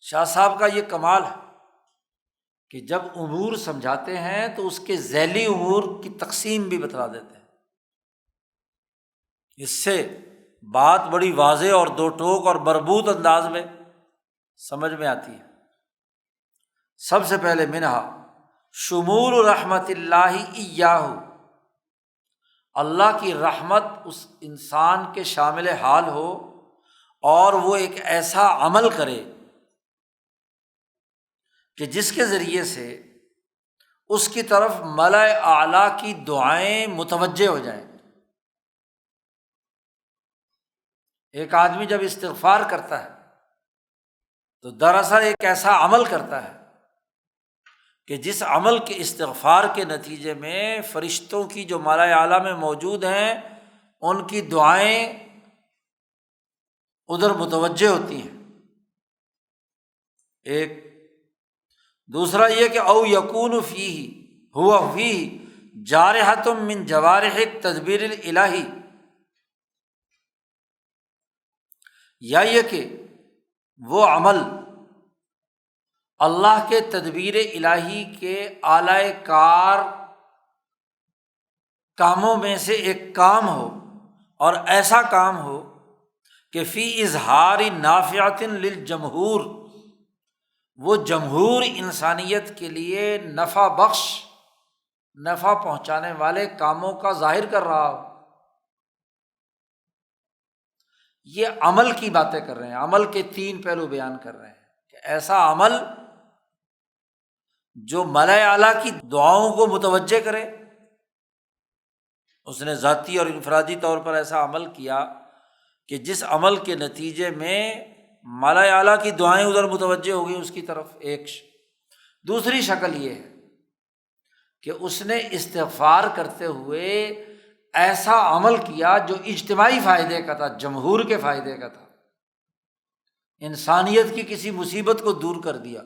شاہ صاحب کا یہ کمال ہے کہ جب امور سمجھاتے ہیں تو اس کے ذیلی امور کی تقسیم بھی بتلا دیتے ہیں، اس سے بات بڑی واضح اور دو ٹوک اور مربوط انداز میں سمجھ میں آتی ہے۔ سب سے پہلے منہا شمول رحمت اللہ ایاہ، اللہ کی رحمت اس انسان کے شامل حال ہو اور وہ ایک ایسا عمل کرے کہ جس کے ذریعے سے اس کی طرف ملأ اعلیٰ کی دعائیں متوجہ ہو جائیں۔ ایک آدمی جب استغفار کرتا ہے تو دراصل ایک ایسا عمل کرتا ہے کہ جس عمل کے استغفار کے نتیجے میں فرشتوں کی جو ملائے اعلیٰ میں موجود ہیں ان کی دعائیں ادھر متوجہ ہوتی ہیں۔ ایک دوسرا یہ کہ او یکون فیہ ہوا فیہ جارحۃ من جوارح التدبیر الالہی، یا یہ کہ وہ عمل اللہ کے تدبیر الہی کے اعلی کار کاموں میں سے ایک کام ہو، اور ایسا کام ہو کہ فی اظہار نافعۃ للجمہور، وہ جمہور انسانیت کے لیے نفع بخش، نفع پہنچانے والے کاموں کا ظاہر کر رہا ہو۔ یہ عمل کی باتیں کر رہے ہیں، عمل کے تین پہلو بیان کر رہے ہیں کہ ایسا عمل جو ملائے اعلیٰ کی دعاؤں کو متوجہ کرے۔ اس نے ذاتی اور انفرادی طور پر ایسا عمل کیا کہ جس عمل کے نتیجے میں ملائے اعلیٰ کی دعائیں ادھر متوجہ ہو گئیں اس کی طرف، ایک دوسری شکل یہ ہے کہ اس نے استغفار کرتے ہوئے ایسا عمل کیا جو اجتماعی فائدے کا تھا، جمہور کے فائدے کا تھا، انسانیت کی کسی مصیبت کو دور کر دیا۔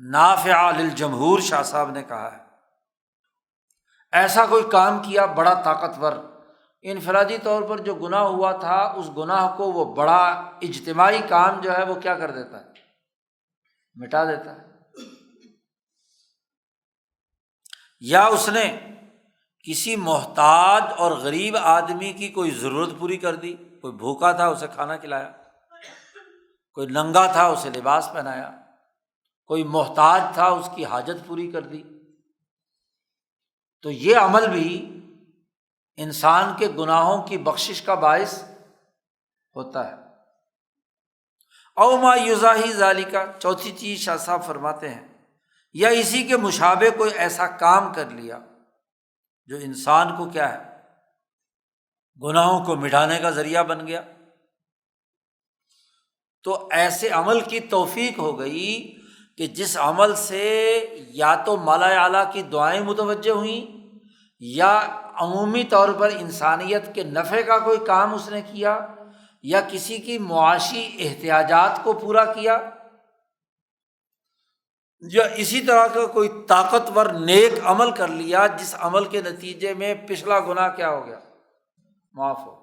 نافع للجمہور شاہ صاحب نے کہا ہے، ایسا کوئی کام کیا بڑا طاقتور، انفرادی طور پر جو گناہ ہوا تھا اس گناہ کو وہ بڑا اجتماعی کام جو ہے وہ کیا کر دیتا ہے، مٹا دیتا ہے۔ یا اس نے کسی محتاج اور غریب آدمی کی کوئی ضرورت پوری کر دی، کوئی بھوکا تھا اسے کھانا کھلایا، کوئی ننگا تھا اسے لباس پہنایا، کوئی محتاج تھا اس کی حاجت پوری کر دی۔ تو یہ عمل بھی انسان کے گناہوں کی بخشش کا باعث ہوتا ہے۔ او ما یضاہی ذالک، چوتھی چیز شاہ صاحب فرماتے ہیں، یا اسی کے مشابہ کوئی ایسا کام کر لیا جو انسان کو کیا ہے، گناہوں کو مٹانے کا ذریعہ بن گیا، تو ایسے عمل کی توفیق ہو گئی کہ جس عمل سے یا تو ملائے اعلیٰ کی دعائیں متوجہ ہوئیں، یا عمومی طور پر انسانیت کے نفع کا کوئی کام اس نے کیا، یا کسی کی معاشی احتیاجات کو پورا کیا، یا اسی طرح کا کوئی طاقتور نیک عمل کر لیا جس عمل کے نتیجے میں پچھلا گناہ کیا ہو گیا، معاف ہو۔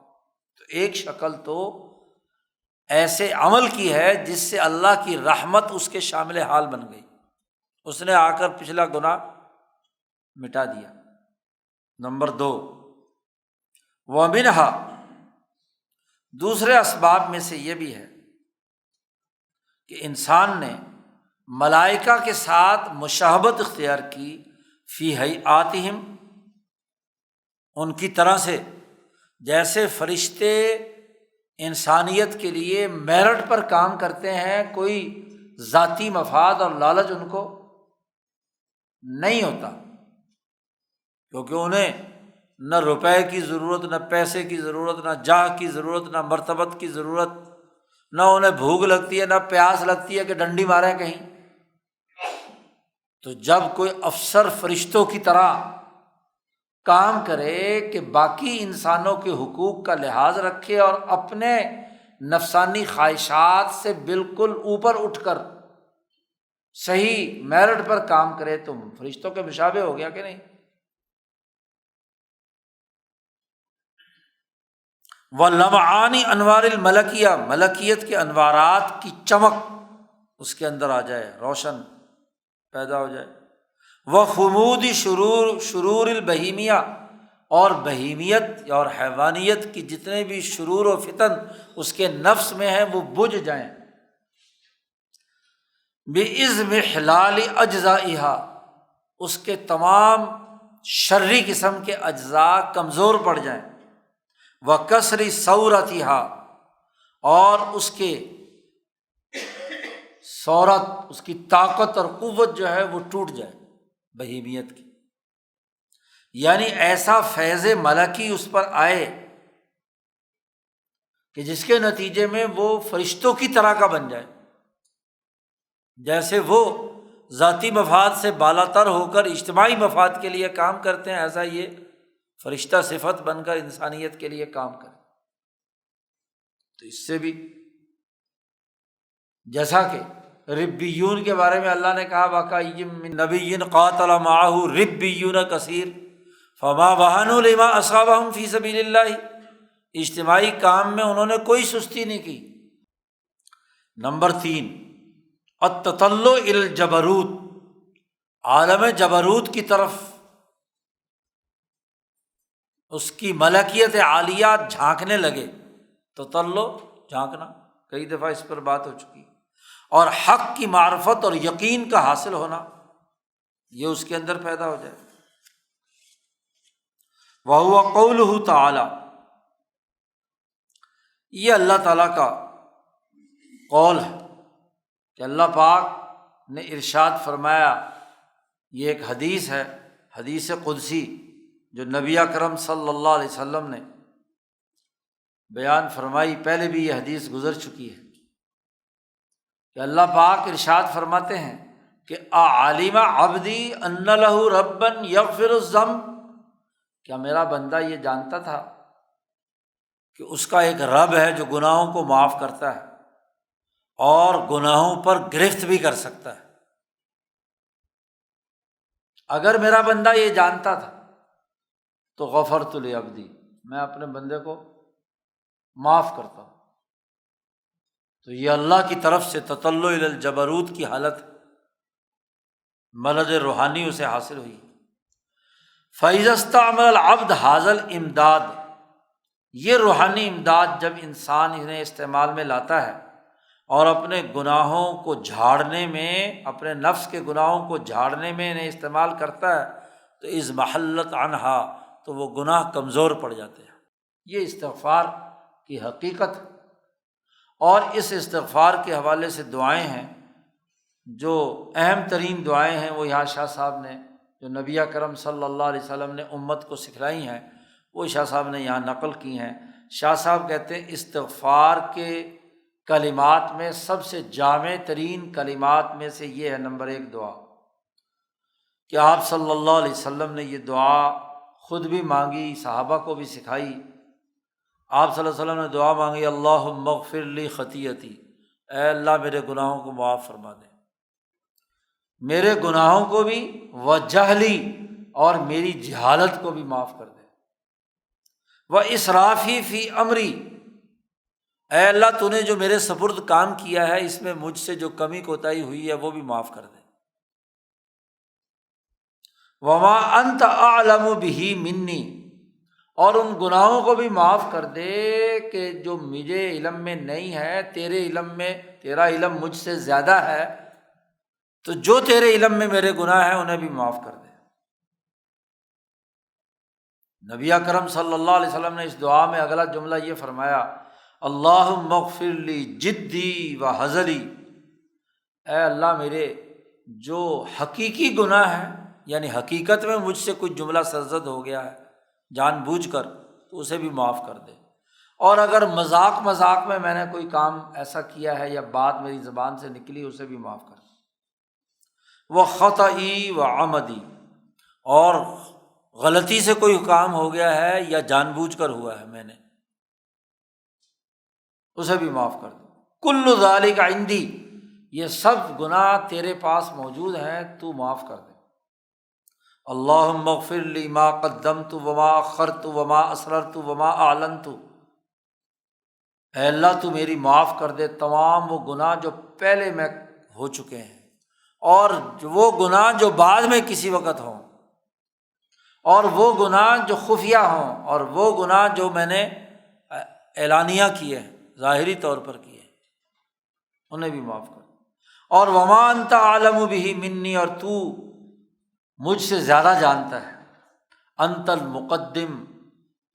تو ایک شکل تو ایسے عمل کی ہے جس سے اللہ کی رحمت اس کے شامل حال بن گئی، اس نے آ کر پچھلا گناہ مٹا دیا۔ نمبر 2، ومنہا، دوسرے اسباب میں سے یہ بھی ہے کہ انسان نے ملائکہ کے ساتھ مشابہت اختیار کی فی ہیئاتہم، ان کی طرح سے، جیسے فرشتے انسانیت کے لیے میرٹ پر کام کرتے ہیں، کوئی ذاتی مفاد اور لالچ ان کو نہیں ہوتا، کیونکہ انہیں نہ روپے کی ضرورت، نہ پیسے کی ضرورت، نہ جاہ کی ضرورت، نہ مرتبت کی ضرورت، نہ انہیں بھوک لگتی ہے، نہ پیاس لگتی ہے کہ ڈنڈی ماریں کہیں۔ تو جب کوئی افسر فرشتوں کی طرح کام کرے کہ باقی انسانوں کے حقوق کا لحاظ رکھے اور اپنے نفسانی خواہشات سے بالکل اوپر اٹھ کر صحیح میرٹ پر کام کرے، تو فرشتوں کے مشابہ ہو گیا کہ نہیں؟ وَلَمْعَانِ أَنْوَارِ الْمَلَكِيَّةِ، ملکیت کے انوارات کی چمک اس کے اندر آ جائے، روشن پیدا ہو جائے۔ وَخُمُودِ شرور البہیمیہ، اور بہیمیت اور حیوانیت کی جتنے بھی شرور و فتن اس کے نفس میں ہیں وہ بجھ جائیں۔ بِإِذْنِ حِلَالِ أَجْزَائِهَا، اس کے تمام شرری قسم کے اجزاء کمزور پڑ جائیں۔ وَكَسْرِ ثَوْرَتِهَا، اور اس کے صورت، اس کی طاقت اور قوت جو ہے وہ ٹوٹ جائے بہیمیت کی، یعنی ایسا فیض ملکی اس پر آئے کہ جس کے نتیجے میں وہ فرشتوں کی طرح کا بن جائے، جیسے وہ ذاتی مفاد سے بالا تر ہو کر اجتماعی مفاد کے لیے کام کرتے ہیں، ایسا یہ فرشتہ صفت بن کر انسانیت کے لیے کام کرے۔ تو اس سے بھی جیسا کہ ربیون کے بارے میں اللہ نے کہا وَكَأَيٍّ مِّن نَبِيٍّ قَاتَلَ مَعَهُ رِبِّيُّونَ كَثِيرٌ فَمَا وَهَنُوا لِمَا أَصَابَهُمْ فِي سَبِيلِ اللَّهِ، اجتماعی کام میں انہوں نے کوئی سستی نہیں کی۔ نمبر 3، التطلع الی الجبروت، عالم جبروت کی طرف اس کی ملکیت عالیہ جھانکنے لگے۔ تطلع جھانکنا، کئی دفعہ اس پر بات ہو چکی، اور حق کی معرفت اور یقین کا حاصل ہونا، یہ اس کے اندر پیدا ہو جائے۔ وَهُوَ قَوْلُهُ تَعَالَى، یہ اللہ تعالیٰ کا قول ہے کہ اللہ پاک نے ارشاد فرمایا، یہ ایک حدیث ہے، حدیث قدسی جو نبی اکرم صلی اللہ علیہ وسلم نے بیان فرمائی، پہلے بھی یہ حدیث گزر چکی ہے کہ اللہ پاک ارشاد فرماتے ہیں کہ اعلم عبدی ان لہ ربا یغفر الذنب، کیا میرا بندہ یہ جانتا تھا کہ اس کا ایک رب ہے جو گناہوں کو معاف کرتا ہے اور گناہوں پر گرفت بھی کر سکتا ہے۔ اگر میرا بندہ یہ جانتا تھا تو غفرت لعبدی، میں اپنے بندے کو معاف کرتا ہوں۔ تو یہ اللہ کی طرف سے تطلع الی الجبروت کی حالت، مدد روحانی اسے حاصل ہوئی۔ فَإِذَا اسْتَعْمَلَ الْعَبْدُ هَذَا الْإِمْدَادَ، یہ روحانی امداد جب انسان انہیں استعمال میں لاتا ہے اور اپنے گناہوں کو جھاڑنے میں، اپنے نفس کے گناہوں کو جھاڑنے میں انہیں استعمال کرتا ہے، تو اذ محلت عنہا، تو وہ گناہ کمزور پڑ جاتے ہیں۔ یہ استغفار کی حقیقت ہے، اور اس استغفار کے حوالے سے دعائیں ہیں، جو اہم ترین دعائیں ہیں وہ یہاں شاہ صاحب نے، جو نبی اکرم صلی اللہ علیہ وسلم نے امت کو سکھلائی ہیں، وہ شاہ صاحب نے یہاں نقل کی ہیں۔ شاہ صاحب کہتے ہیں استغفار کے کلمات میں سب سے جامع ترین کلمات میں سے یہ ہے نمبر 1 دعا، کہ آپ صلی اللہ علیہ وسلم نے یہ دعا خود بھی مانگی، صحابہ کو بھی سکھائی۔ آپ صلی اللہ علیہ وسلم نے دعا مانگی، اللہم اغفر لی خطیئتی، اے اللہ میرے گناہوں کو معاف فرما دے، میرے گناہوں کو بھی، وجہلی، اور میری جہالت کو بھی معاف کر دے، واسرافی فی امری، اے اللہ تو نے جو میرے سپرد کام کیا ہے اس میں مجھ سے جو کمی کوتاہی ہوئی ہے وہ بھی معاف کر دے، وما انت اعلم بہ منی، اور ان گناہوں کو بھی معاف کر دے کہ جو مجھے علم میں نہیں ہے، تیرے علم میں، تیرا علم مجھ سے زیادہ ہے، تو جو تیرے علم میں میرے گناہ ہیں انہیں بھی معاف کر دے۔ نبی اکرم صلی اللہ علیہ وسلم نے اس دعا میں اگلا جملہ یہ فرمایا، اللہم اغفر لی جدی و ہزلی، اے اللہ میرے جو حقیقی گناہ ہیں، یعنی حقیقت میں مجھ سے کوئی جملہ سرزد ہو گیا ہے جان بوجھ کر، تو اسے بھی معاف کر دے، اور اگر مذاق میں میں نے کوئی کام ایسا کیا ہے یا بات میری زبان سے نکلی اسے بھی معاف کر دے، وخطئی و عمدی، اور غلطی سے کوئی کام ہو گیا ہے یا جان بوجھ کر ہوا ہے میں نے، اسے بھی معاف کر دے، کل ذالک عندی، یہ سب گناہ تیرے پاس موجود ہیں، تو معاف کر دے۔ اللہم اغفر لی ما قدمت وما اخرت وما اسررت وما اعلنت، اے اللہ تو میری معاف کر دے تمام وہ گناہ جو پہلے میں ہو چکے ہیں، اور وہ گناہ جو بعد میں کسی وقت ہوں، اور وہ گناہ جو خفیہ ہوں، اور وہ گناہ جو میں نے اعلانیہ کیے ہیں، ظاہری طور پر کیے، انہیں بھی معاف کر دے، اور وما انت اعلم بہ منی، اور تو مجھ سے زیادہ جانتا ہے، انت المقدم،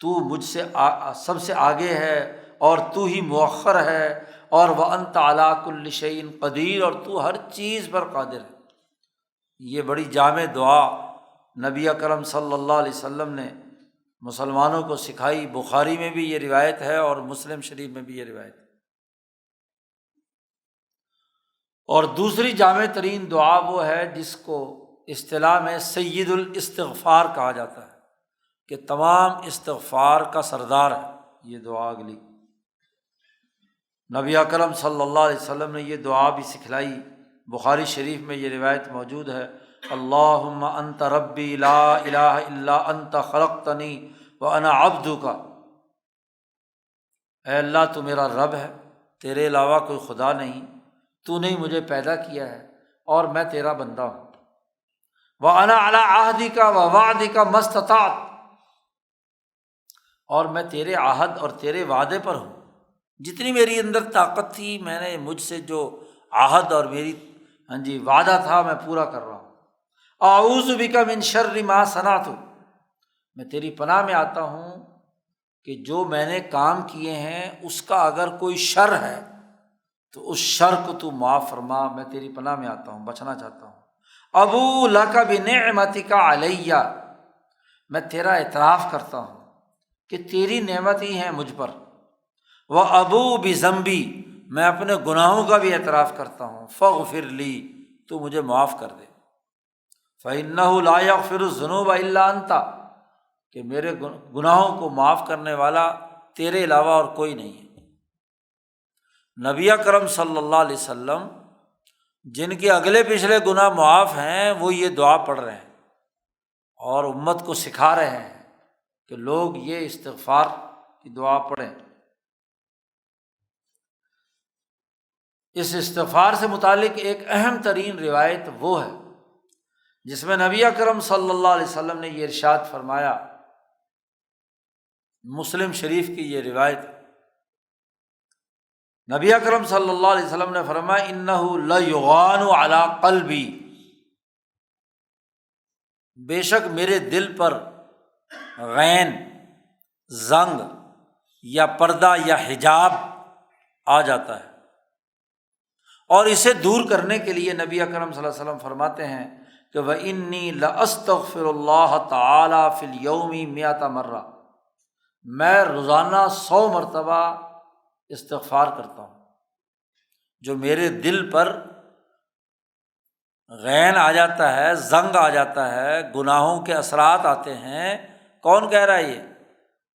تو مجھ سے سب سے آگے ہے، اور تو ہی مؤخر ہے، اور وانت علی کل شیء قدیر، اور تو ہر چیز پر قادر ہے۔ یہ بڑی جامع دعا نبی اکرم صلی اللہ علیہ وسلم نے مسلمانوں کو سکھائی۔ بخاری میں بھی یہ روایت ہے اور مسلم شریف میں بھی یہ روایت ہے۔ اور دوسری جامع ترین دعا وہ ہے جس کو اصطلاح میں سید الاستغفار کہا جاتا ہے، کہ تمام استغفار کا سردار ہے یہ دعا اگلی۔ نبی اکرم صلی اللہ علیہ وسلم نے یہ دعا بھی سکھلائی، بخاری شریف میں یہ روایت موجود ہے، اللہم انت ربی لا الہ الا انت خلقتنی وانا عبدک۔ اے اللہ تو میرا رب ہے، تیرے علاوہ کوئی خدا نہیں، تو نے مجھے پیدا کیا ہے اور میں تیرا بندہ ہوں۔ وانا علی عہدک ووعدک ما استطعت، اور میں تیرے عہد اور تیرے وعدے پر ہوں، جتنی میری اندر طاقت تھی میں نے مجھ سے جو عہد اور میری وعدہ تھا میں پورا کر رہا ہوں۔ اعوذ بک من شر ما صنعت، میں تیری پناہ میں آتا ہوں کہ جو میں نے کام کیے ہیں اس کا اگر کوئی شر ہے تو اس شر کو تو معاف فرما، میں تیری پناہ میں آتا ہوں، بچنا چاہتا ہوں۔ ابو لک بنعمتک علی، میں تیرا اعتراف کرتا ہوں کہ تیری نعمت ہی ہیں مجھ پر۔ وابو بذنبی، میں اپنے گناہوں کا بھی اعتراف کرتا ہوں۔ فاغفر لی، تو مجھے معاف کر دے۔ فإنہ لا یغفر الذنوب الا انت، کہ میرے گناہوں کو معاف کرنے والا تیرے علاوہ اور کوئی نہیں ہے۔ نبی اکرم صلی اللہ علیہ وسلم جن کے اگلے پچھلے گناہ معاف ہیں وہ یہ دعا پڑھ رہے ہیں اور امت کو سکھا رہے ہیں کہ لوگ یہ استغفار کی دعا پڑھیں۔ اس استغفار سے متعلق ایک اہم ترین روایت وہ ہے جس میں نبی اکرم صلی اللہ علیہ وسلم نے یہ ارشاد فرمایا، مسلم شریف کی یہ روایت، نبی اکرم صلی اللہ علیہ وسلم نے فرمایا انہ لیغان علی قلبی، بے شک میرے دل پر غین، زنگ یا پردہ یا حجاب آ جاتا ہے، اور اسے دور کرنے کے لیے نبی اکرم صلی اللہ علیہ وسلم فرماتے ہیں کہ وَإِنِّي لَأَسْتَغْفِرُ اللَّهَ تَعَالَى فِي الْيَوْمِ 100 مرہ، میں روزانہ 100 مرتبہ استغفار کرتا ہوں۔ جو میرے دل پر غین آ جاتا ہے، زنگ آ جاتا ہے، گناہوں کے اثرات آتے ہیں، کون کہہ رہا ہے یہ؟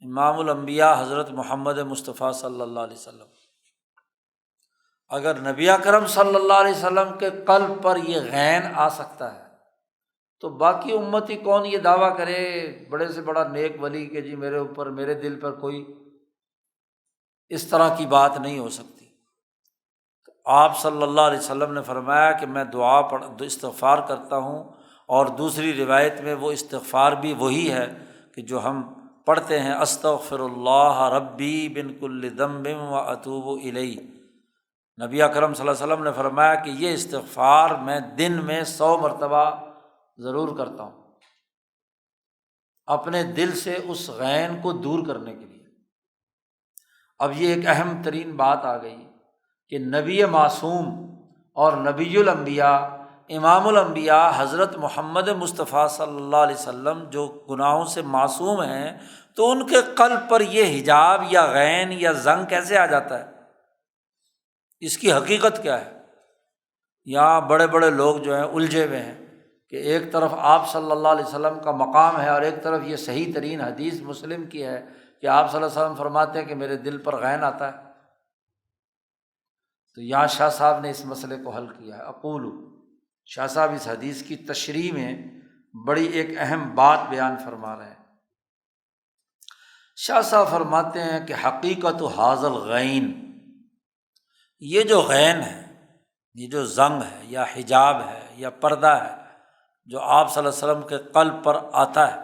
امام الانبیاء حضرت محمد مصطفیٰ صلی اللہ علیہ وسلم۔ اگر نبی اکرم صلی اللہ علیہ وسلم کے قلب پر یہ غین آ سکتا ہے تو باقی امتی کون یہ دعویٰ کرے بڑے سے بڑا نیک ولی کہ جی میرے اوپر، میرے دل پر کوئی اس طرح کی بات نہیں ہو سکتی۔ تو آپ صلی اللہ علیہ وسلم نے فرمایا کہ میں استغفار کرتا ہوں، اور دوسری روایت میں وہ استغفار بھی وہی ہے کہ جو ہم پڑھتے ہیں، استغفر اللہ ربی من کل ذنب واتوب الیہ۔ نبی اکرم صلی اللہ علیہ وسلم نے فرمایا کہ یہ استغفار میں دن میں 100 مرتبہ ضرور کرتا ہوں، اپنے دل سے اس غین کو دور کرنے کے لیے۔ اب یہ ایک اہم ترین بات آ گئی کہ نبی معصوم اور نبی الانبیاء، امام الانبیاء حضرت محمد مصطفیٰ صلی اللہ علیہ وسلم جو گناہوں سے معصوم ہیں، تو ان کے قلب پر یہ حجاب یا غین یا زنگ کیسے آ جاتا ہے؟ اس کی حقیقت کیا ہے؟ یہاں بڑے بڑے لوگ جو ہیں الجھے ہوئے ہیں کہ ایک طرف آپ صلی اللہ علیہ وسلم کا مقام ہے اور ایک طرف یہ صحیح ترین حدیث مسلم کی ہے کہ آپ صلی اللہ علیہ وسلم فرماتے ہیں کہ میرے دل پر غین آتا ہے۔ تو یہاں شاہ صاحب نے اس مسئلے کو حل کیا ہے۔ اقول، شاہ صاحب اس حدیث کی تشریح میں بڑی ایک اہم بات بیان فرما رہے ہیں۔ شاہ صاحب فرماتے ہیں کہ حقیقت حاضر الغین، یہ جو غین ہے، یہ جو زنگ ہے یا حجاب ہے یا پردہ ہے جو آپ صلی اللہ علیہ وسلم کے قلب پر آتا ہے،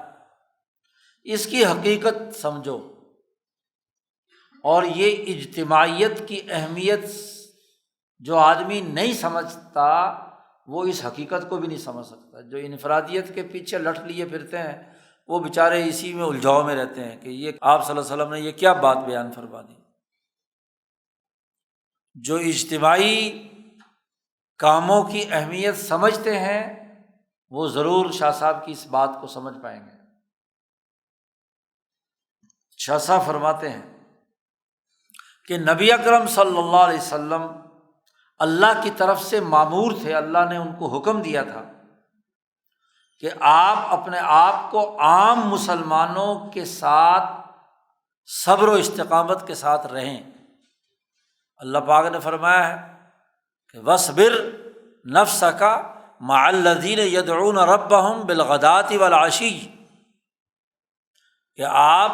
اس کی حقیقت سمجھو، اور یہ اجتماعیت کی اہمیت جو آدمی نہیں سمجھتا وہ اس حقیقت کو بھی نہیں سمجھ سکتا۔ جو انفرادیت کے پیچھے لٹ لیے پھرتے ہیں وہ بیچارے اسی میں الجھاؤ میں رہتے ہیں کہ یہ آپ صلی اللہ علیہ وسلم نے یہ کیا بات بیان فرما دی۔ جو اجتماعی کاموں کی اہمیت سمجھتے ہیں وہ ضرور شاہ صاحب کی اس بات کو سمجھ پائیں گے۔ شاہ صاحب فرماتے ہیں کہ نبی اکرم صلی اللہ علیہ وسلم اللہ کی طرف سے مامور تھے، اللہ نے ان کو حکم دیا تھا کہ آپ اپنے آپ کو عام مسلمانوں کے ساتھ صبر و استقامت کے ساتھ رہیں۔ اللہ پاک نے فرمایا ہے کہ وَاصْبِرْ نَفْسَكَ مَعَ الَّذِينَ يَدْعُونَ رَبَّهُمْ بِالْغَدَاةِ وَالْعَشِيِّ، کہ آپ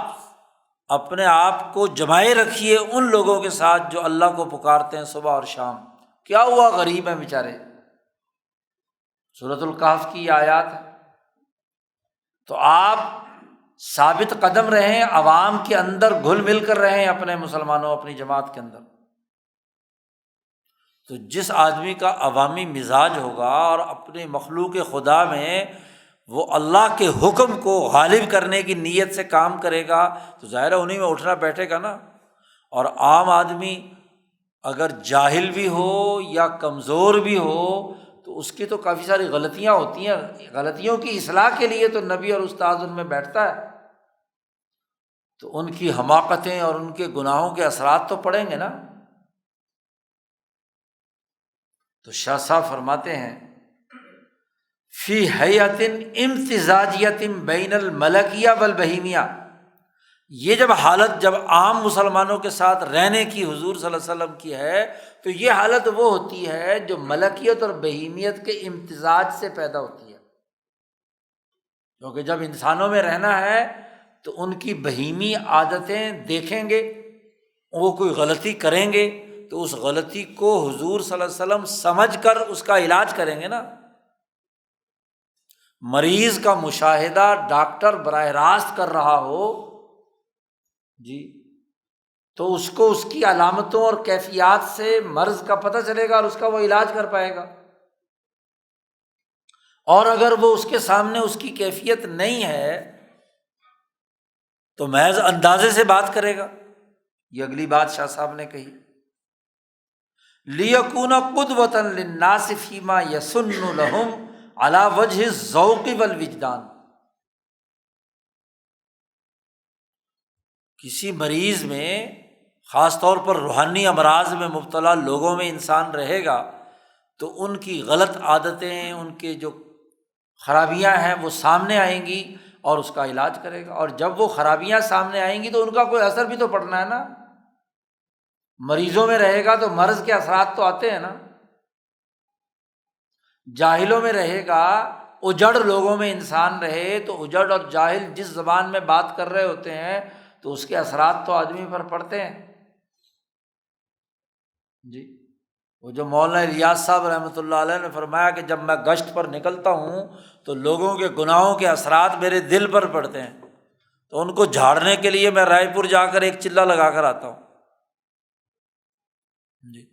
اپنے آپ کو جمائے رکھیے ان لوگوں کے ساتھ جو اللہ کو پکارتے ہیں صبح اور شام۔ کیا ہوا؟ غریب ہیں بیچارے، سورۃ الکہف کی یہ آیات ہے۔ تو آپ ثابت قدم رہیں، عوام کے اندر گھل مل کر رہیں، اپنے مسلمانوں اپنی جماعت کے اندر۔ تو جس آدمی کا عوامی مزاج ہوگا اور اپنے مخلوق خدا میں وہ اللہ کے حکم کو غالب کرنے کی نیت سے کام کرے گا تو ظاہر ہے انہیں میں اٹھنا بیٹھے گا نا۔ اور عام آدمی اگر جاہل بھی ہو یا کمزور بھی ہو تو اس کی تو کافی ساری غلطیاں ہوتی ہیں، غلطیوں کی اصلاح کے لیے تو نبی اور استاد ان میں بیٹھتا ہے، تو ان کی حماقتیں اور ان کے گناہوں کے اثرات تو پڑیں گے نا۔ تو شاہ صاحب فرماتے ہیں فی حیۃ امتزاجیۃ بین الملکیہ والبہیمیہ، یہ جب حالت جب عام مسلمانوں کے ساتھ رہنے کی حضور صلی اللہ علیہ وسلم کی ہے تو یہ حالت وہ ہوتی ہے جو ملکیت اور بہیمیت کے امتزاج سے پیدا ہوتی ہے، کیونکہ جب انسانوں میں رہنا ہے تو ان کی بہیمی عادتیں دیکھیں گے، وہ کوئی غلطی کریں گے تو اس غلطی کو حضور صلی اللہ علیہ وسلم سمجھ کر اس کا علاج کریں گے نا۔ مریض کا مشاہدہ ڈاکٹر براہ راست کر رہا ہو جی تو اس کو اس کی علامتوں اور کیفیات سے مرض کا پتہ چلے گا اور اس کا وہ علاج کر پائے گا۔ اور اگر وہ اس کے سامنے اس کی کیفیت نہیں ہے تو محض اندازے سے بات کرے گا۔ یہ اگلی بات شاہ صاحب نے کہی لِيَكُونَ قُدْوَةً لِلنَّاسِ فِي مَا يَسُنُّ لَهُمْ عَلَى وَجْهِ الذَّوْقِ وَالْوِجْدَانِ، کسی مریض میں خاص طور پر روحانی امراض میں مبتلا لوگوں میں انسان رہے گا تو ان کی غلط عادتیں، ان کے جو خرابیاں ہیں وہ سامنے آئیں گی اور اس کا علاج کرے گا۔ اور جب وہ خرابیاں سامنے آئیں گی تو ان کا کوئی اثر بھی تو پڑنا ہے نا۔ مریضوں میں رہے گا تو مرض کے اثرات تو آتے ہیں نا۔ جاہلوں میں رہے گا، اجڑ لوگوں میں انسان رہے تو اجڑ اور جاہل جس زبان میں بات کر رہے ہوتے ہیں تو اس کے اثرات تو آدمی پر پڑتے ہیں جی۔ وہ جو مولانا الیاس صاحب رحمۃ اللہ علیہ نے فرمایا کہ جب میں گشت پر نکلتا ہوں تو لوگوں کے گناہوں کے اثرات میرے دل پر پڑتے ہیں، تو ان کو جھاڑنے کے لیے میں رائے پور جا کر ایک چلہ لگا کر آتا ہوں جی۔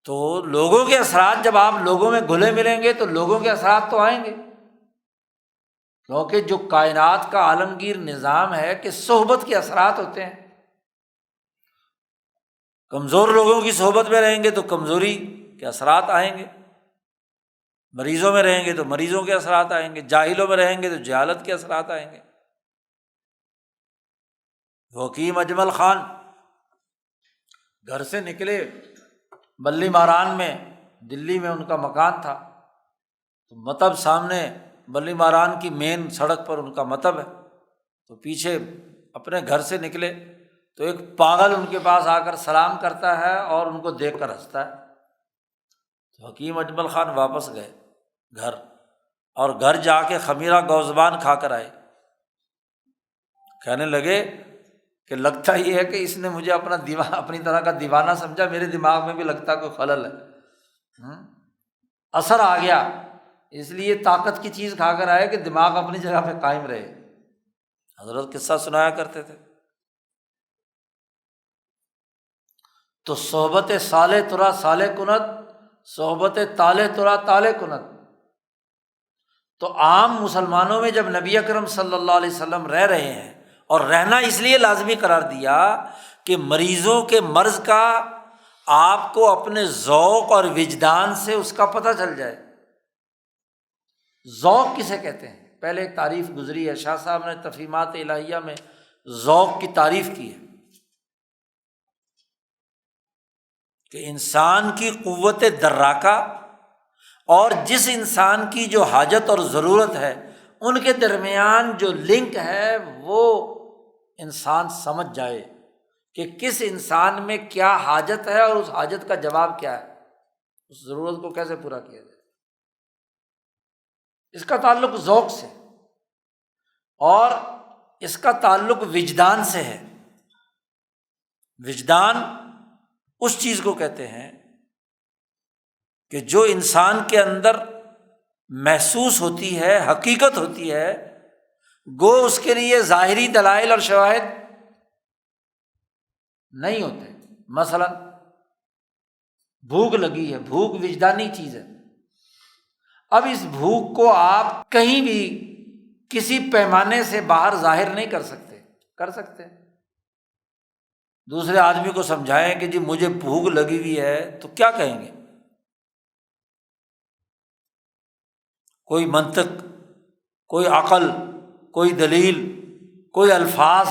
تو لوگوں کے اثرات جب آپ لوگوں میں گھلے ملیں گے تو لوگوں کے اثرات تو آئیں گے، کیونکہ جو کائنات کا عالمگیر نظام ہے کہ صحبت کے اثرات ہوتے ہیں۔ کمزور لوگوں کی صحبت میں رہیں گے تو کمزوری کے اثرات آئیں گے، مریضوں میں رہیں گے تو مریضوں کے اثرات آئیں گے، جاہلوں میں رہیں گے تو جہالت کے اثرات آئیں گے۔ حکیم اجمل خان گھر سے نکلے، بلی ماران میں دلی میں ان کا مکان تھا، تو مطب سامنے بلی ماران کی مین سڑک پر ان کا مطب ہے، تو پیچھے اپنے گھر سے نکلے تو ایک پاگل ان کے پاس آ کر سلام کرتا ہے اور ان کو دیکھ کر ہنستا ہے۔ تو حکیم اجمل خان واپس گئے گھر، اور گھر جا کے خمیرہ گوزبان کھا کر آئے۔ کہنے لگے کہ لگتا یہ ہے کہ اس نے مجھے اپنی طرح کا دیوانہ سمجھا، میرے دماغ میں بھی لگتا کوئی خلل ہے، اثر آ گیا، اس لیے طاقت کی چیز کھا کر آئے کہ دماغ اپنی جگہ پہ قائم رہے۔ حضرت قصہ سنایا کرتے تھے۔ تو صحبت صالح ترا صالح کنت، صحبت طالح ترا طالح کنت۔ تو عام مسلمانوں میں جب نبی اکرم صلی اللہ علیہ وسلم رہ رہے ہیں، اور رہنا اس لیے لازمی قرار دیا کہ مریضوں کے مرض کا آپ کو اپنے ذوق اور وجدان سے اس کا پتہ چل جائے۔ ذوق کسے کہتے ہیں؟ پہلے ایک تعریف گزری ہے، شاہ صاحب نے تفہیمات الہیہ میں ذوق کی تعریف کی ہے کہ انسان کی قوت دراکہ اور جس انسان کی جو حاجت اور ضرورت ہے ان کے درمیان جو لنک ہے وہ انسان سمجھ جائے کہ کس انسان میں کیا حاجت ہے اور اس حاجت کا جواب کیا ہے، اس ضرورت کو کیسے پورا کیا جائے۔ اس کا تعلق ذوق سے اور اس کا تعلق وجدان سے ہے۔ وجدان اس چیز کو کہتے ہیں کہ جو انسان کے اندر محسوس ہوتی ہے، حقیقت ہوتی ہے، گو اس کے لیے ظاہری دلائل اور شواہد نہیں ہوتے۔ مثلا بھوک لگی ہے، بھوک وجدانی چیز ہے۔ اب اس بھوک کو آپ کہیں بھی کسی پیمانے سے باہر ظاہر نہیں کر سکتے۔ کر سکتے دوسرے آدمی کو سمجھائیں کہ جی مجھے بھوک لگی ہوئی ہے تو کیا کہیں گے؟ کوئی منطق، کوئی عقل، کوئی دلیل، کوئی الفاظ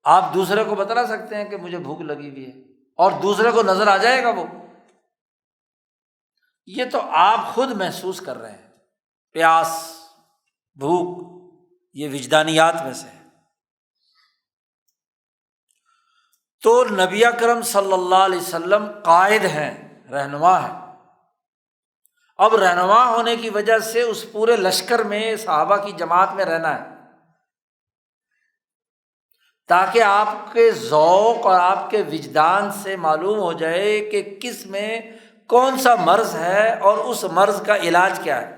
آپ دوسرے کو بتلا سکتے ہیں کہ مجھے بھوک لگی ہوئی ہے اور دوسرے کو نظر آ جائے گا وہ؟ یہ تو آپ خود محسوس کر رہے ہیں۔ پیاس، بھوک، یہ وجدانیات میں سے ہے۔ تو نبی اکرم صلی اللہ علیہ وسلم قائد ہیں، رہنما ہیں۔ اب رہنما ہونے کی وجہ سے اس پورے لشکر میں، صحابہ کی جماعت میں رہنا ہے تاکہ آپ کے ذوق اور آپ کے وجدان سے معلوم ہو جائے کہ کس میں کون سا مرض ہے اور اس مرض کا علاج کیا ہے۔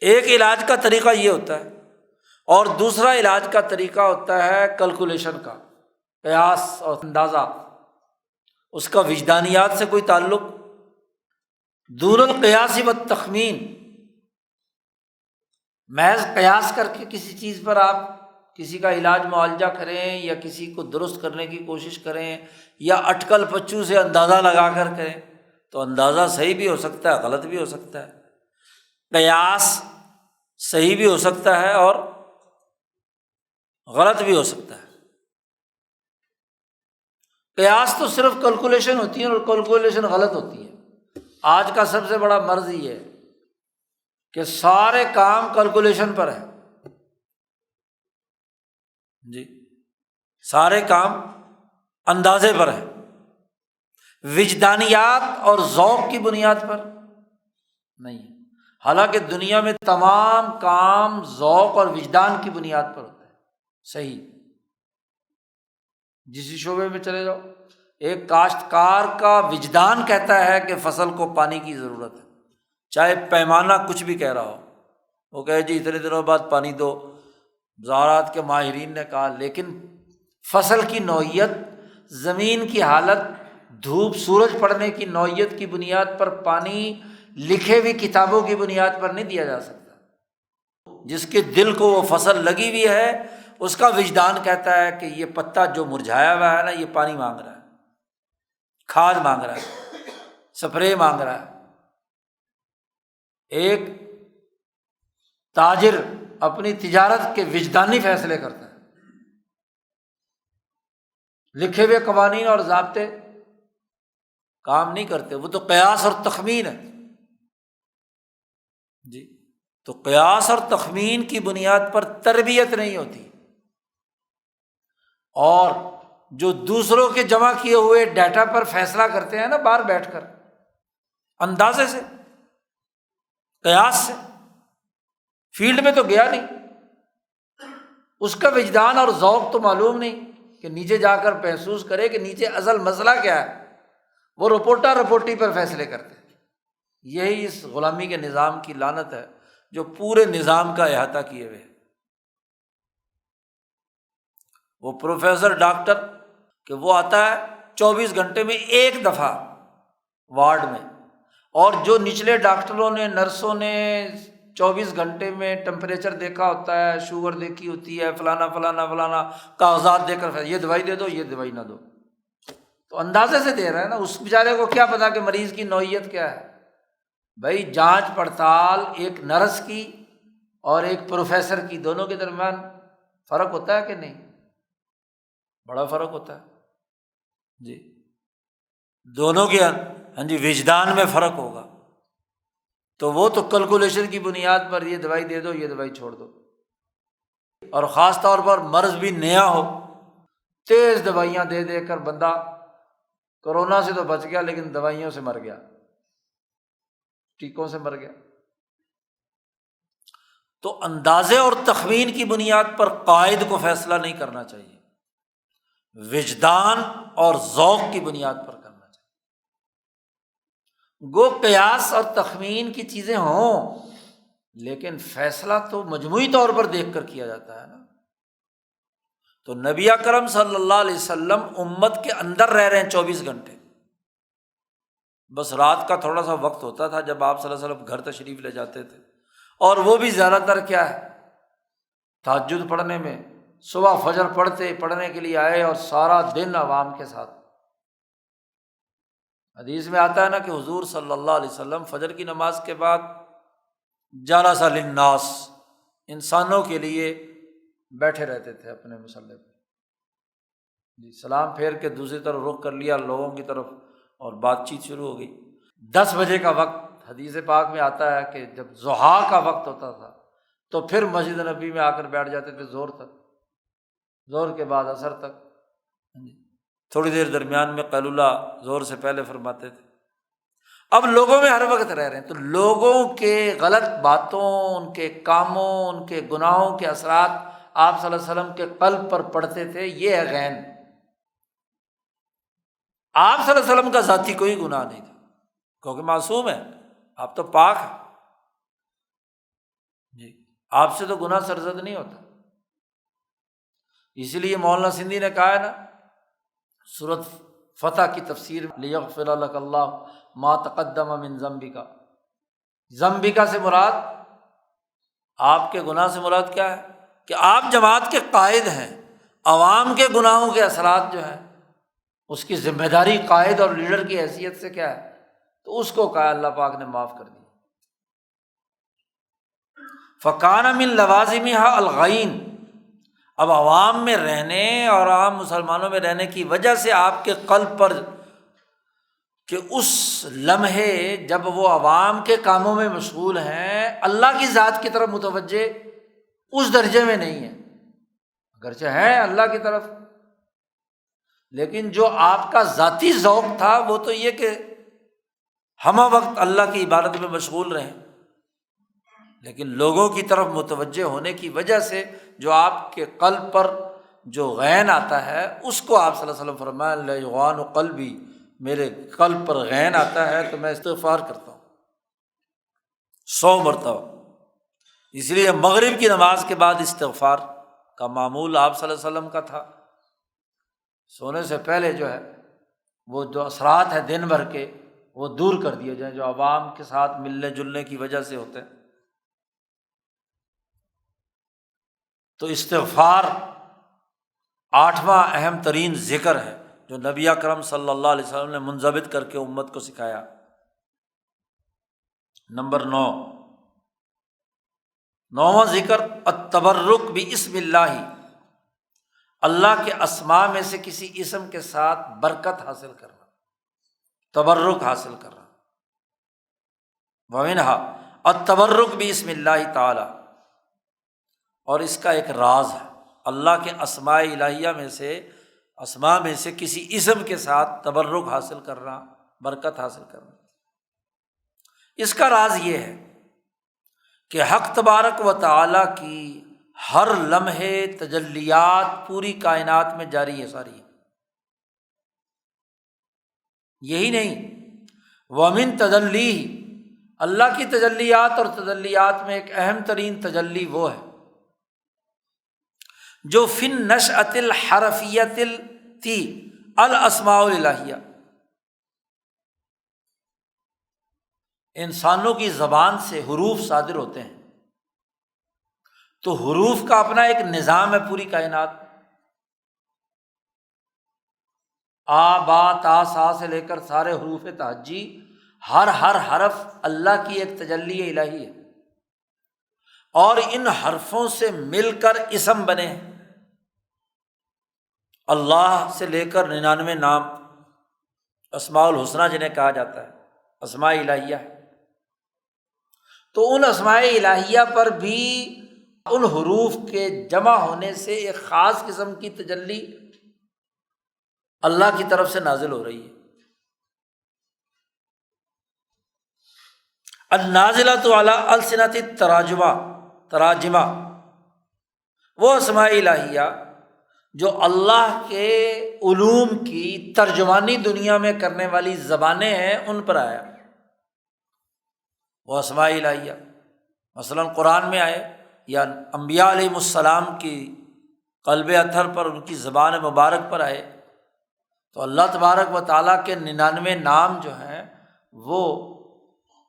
ایک علاج کا طریقہ یہ ہوتا ہے اور دوسرا علاج کا طریقہ ہوتا ہے کیلکولیشن کا، قیاس اور اندازہ۔ اس کا وجدانیات سے کوئی تعلق؟ دون القیاس والتخمین، محض قیاس کر کے کسی چیز پر آپ کسی کا علاج معالجہ کریں یا کسی کو درست کرنے کی کوشش کریں یا اٹکل پچو سے اندازہ لگا کر کریں تو اندازہ صحیح بھی ہو سکتا ہے، غلط بھی ہو سکتا ہے۔ قیاس صحیح بھی ہو سکتا ہے اور غلط بھی ہو سکتا ہے۔ قیاس تو صرف کیلکولیشن ہوتی ہے اور کیلکولیشن غلط ہوتی ہے۔ آج کا سب سے بڑا مرض یہ ہے کہ سارے کام کیلکولیشن پر ہے۔ جی، سارے کام اندازے پر ہے، وجدانیات اور ذوق کی بنیاد پر نہیں ہے۔ حالانکہ دنیا میں تمام کام ذوق اور وجدان کی بنیاد پر ہوتا ہے۔ صحیح، جسی شعبے میں چلے جاؤ، ایک کاشتکار کا وجدان کہتا ہے کہ فصل کو پانی کی ضرورت ہے، چاہے پیمانہ کچھ بھی کہہ رہا ہو، وہ کہے جی اتنے دنوں بعد پانی دو، زراعت کے ماہرین نے کہا، لیکن فصل کی نوعیت، زمین کی حالت، دھوپ سورج پڑنے کی نوعیت کی بنیاد پر پانی لکھے ہوئی کتابوں کی بنیاد پر نہیں دیا جا سکتا۔ جس کے دل کو وہ فصل لگی ہوئی ہے اس کا وجدان کہتا ہے کہ یہ پتا جو مرجھایا ہوا ہے نا، یہ پانی مانگ رہا ہے، کھاد مانگ رہا ہے، سپرے مانگ رہا ہے۔ ایک تاجر اپنی تجارت کے وجدانی فیصلے کرتا ہے، لکھے ہوئے قوانین اور ضابطے کام نہیں کرتے، وہ تو قیاس اور تخمین ہے۔ جی، تو قیاس اور تخمین کی بنیاد پر تربیت نہیں ہوتی، اور جو دوسروں کے جمع کیے ہوئے ڈیٹا پر فیصلہ کرتے ہیں نا باہر بیٹھ کر، اندازے سے، قیاس سے، فیلڈ میں تو گیا نہیں، اس کا وجدان اور ذوق تو معلوم نہیں کہ نیچے جا کر محسوس کرے کہ نیچے اصل مسئلہ کیا ہے۔ وہ رپورٹی پر فیصلے کرتے ہیں۔ یہی اس غلامی کے نظام کی لعنت ہے جو پورے نظام کا احاطہ کیے ہوئے ہے۔ وہ پروفیسر ڈاکٹر کہ وہ آتا ہے 24 گھنٹے میں ایک دفعہ وارڈ میں، اور جو نچلے ڈاکٹروں نے، نرسوں نے 24 گھنٹے میں ٹمپریچر دیکھا ہوتا ہے، شوگر دیکھی ہوتی ہے، فلانا فلانا فلانا کاغذات دے کر یہ دوائی دے دو، یہ دوائی نہ دو، تو اندازے سے دے رہا ہے نا۔ اس بیچارے کو کیا پتا کہ مریض کی نوعیت کیا ہے۔ بھائی جانچ پڑتال ایک نرس کی اور ایک پروفیسر کی، دونوں کے درمیان فرق ہوتا ہے کہ نہیں؟ بڑا فرق ہوتا ہے جی، دونوں کے ہاں جی وجدان میں فرق ہوگا، تو وہ تو کیلکولیشن کی بنیاد پر یہ دوائی دے دو، یہ دوائی چھوڑ دو، اور خاص طور پر مرض بھی نیا ہو، تیز دوائیاں دے دے کر بندہ کورونا سے تو بچ گیا لیکن دوائیوں سے مر گیا، ٹیکوں سے مر گیا۔ تو اندازے اور تخمین کی بنیاد پر قائد کو فیصلہ نہیں کرنا چاہیے، وجدان اور ذوق کی بنیاد پر کرنا چاہیے۔ گو قیاس اور تخمین کی چیزیں ہوں لیکن فیصلہ تو مجموعی طور پر دیکھ کر کیا جاتا ہے نا۔ تو نبی اکرم صلی اللہ علیہ وسلم امت کے اندر رہ رہے ہیں 24 گھنٹے، بس رات کا تھوڑا سا وقت ہوتا تھا جب آپ صلی اللہ علیہ وسلم گھر تشریف لے جاتے تھے، اور وہ بھی زیادہ تر کیا ہے تہجد پڑھنے میں، صبح فجر پڑھنے کے لیے آئے اور سارا دن عوام کے ساتھ۔ حدیث میں آتا ہے نا کہ حضور صلی اللہ علیہ وسلم فجر کی نماز کے بعد جلس للناس، انسانوں کے لیے بیٹھے رہتے تھے اپنے مصلی پہ جی، سلام پھیر کے دوسری طرف رخ کر لیا لوگوں کی طرف اور بات چیت شروع ہو گئی۔ 10 بجے کا وقت حدیث پاک میں آتا ہے کہ جب ضحیٰ کا وقت ہوتا تھا تو پھر مسجد نبی میں آ کر بیٹھ جاتے تھے زور تک، زور کے بعد عصر تک، تھوڑی دیر درمیان میں قیلولہ زور سے پہلے فرماتے تھے۔ اب لوگوں میں ہر وقت رہ رہے ہیں تو لوگوں کے غلط باتوں، ان کے کاموں، ان کے گناہوں کے اثرات آپ صلی اللہ علیہ وسلم کے قلب پر پڑتے تھے، یہ ہے غین۔ آپ صلی اللہ علیہ وسلم کا ذاتی کوئی گناہ نہیں تھا کیونکہ معصوم ہے، آپ تو پاک ہیں جی، آپ سے تو گناہ سرزد نہیں ہوتا۔ اسی لیے مولانا سندھی نے کہا ہے نا سورۃ فتح کی تفسیر لیغفر لک اللہ ما تقدم من ذنبک، ذنبک سے مراد آپ کے گناہ سے مراد کیا ہے کہ آپ جماعت کے قائد ہیں، عوام کے گناہوں کے اثرات جو ہیں اس کی ذمہ داری قائد اور لیڈر کی حیثیت سے کیا ہے، تو اس کو کہا اللہ پاک نے معاف کر دی۔ فَكَانَ مِن لَوَازِمِهَا الْغَيْن، اب عوام میں رہنے اور عام مسلمانوں میں رہنے کی وجہ سے آپ کے قلب پر کہ اس لمحے جب وہ عوام کے کاموں میں مشغول ہیں اللہ کی ذات کی طرف متوجہ اس درجے میں نہیں ہے، اگرچہ ہے اللہ کی طرف، لیکن جو آپ کا ذاتی ذوق تھا وہ تو یہ کہ ہمہ وقت اللہ کی عبادت میں مشغول رہیں، لیکن لوگوں کی طرف متوجہ ہونے کی وجہ سے جو آپ کے قلب پر جو غین آتا ہے اس کو آپ صلی اللہ علیہ وسلم فرمایا لا یغان قلبی، میرے قلب پر غین آتا ہے تو میں استغفار کرتا ہوں 100 مرتبہ۔ اس لیے مغرب کی نماز کے بعد استغفار کا معمول آپ صلی اللہ علیہ وسلم کا تھا، سونے سے پہلے جو ہے وہ جو اثرات ہیں دن بھر کے وہ دور کر دیے جائیں جو عوام کے ساتھ ملنے جلنے کی وجہ سے ہوتے ہیں۔ تو استغفار 8واں اہم ترین ذکر ہے جو نبی اکرم صلی اللہ علیہ وسلم نے منضبط کر کے امت کو سکھایا۔ نمبر 9، 9واں ذکر التبرک باسم اللہ، اللہ کے اسماء میں سے کسی اسم کے ساتھ برکت حاصل کرنا، تبرک حاصل کرنا۔ ومنها التبرک باسم اللہ تعالی، اور اس کا ایک راز ہے اللہ کے اسماء الہیہ میں سے، اسماء میں سے کسی اسم کے ساتھ تبرک حاصل کرنا، برکت حاصل کرنا۔ اس کا راز یہ ہے کہ حق تبارک و تعالیٰ کی ہر لمحے تجلیات پوری کائنات میں جاری ہے ساری، یہی نہیں ومن تجلی، اللہ کی تجلیات اور تجلیات میں ایک اہم ترین تجلی وہ ہے جو فی النشأۃ الحرفیۃ تھی الاسماء الالہیہ، انسانوں کی زبان سے حروف صادر ہوتے ہیں تو حروف کا اپنا ایک نظام ہے پوری کائنات، آ با تا سا سے لے کر سارے حروف تہجی ہر حرف اللہ کی ایک تجلی الہی ہے، اور ان حرفوں سے مل کر اسم بنے ہیں۔ اللہ سے لے کر 99 نام اسماء الحسنہ جنہیں کہا جاتا ہے، اسماء الہیہ، تو ان اسماء الہیہ پر بھی ان حروف کے جمع ہونے سے ایک خاص قسم کی تجلی اللہ کی طرف سے نازل ہو رہی ہے۔ النازلۃ علی السنۃ تراجمہ، وہ اسماء الہیہ جو اللہ کے علوم کی ترجمانی دنیا میں کرنے والی زبانیں ہیں، ان پر آیا وہ اسماء الہیہ۔ مثلاً قرآن میں آئے یا انبیاء علیہم السلام کی قلب اطہر پر، ان کی زبان مبارک پر آئے، تو اللہ تبارک و تعالیٰ کے 99 نام جو ہیں وہ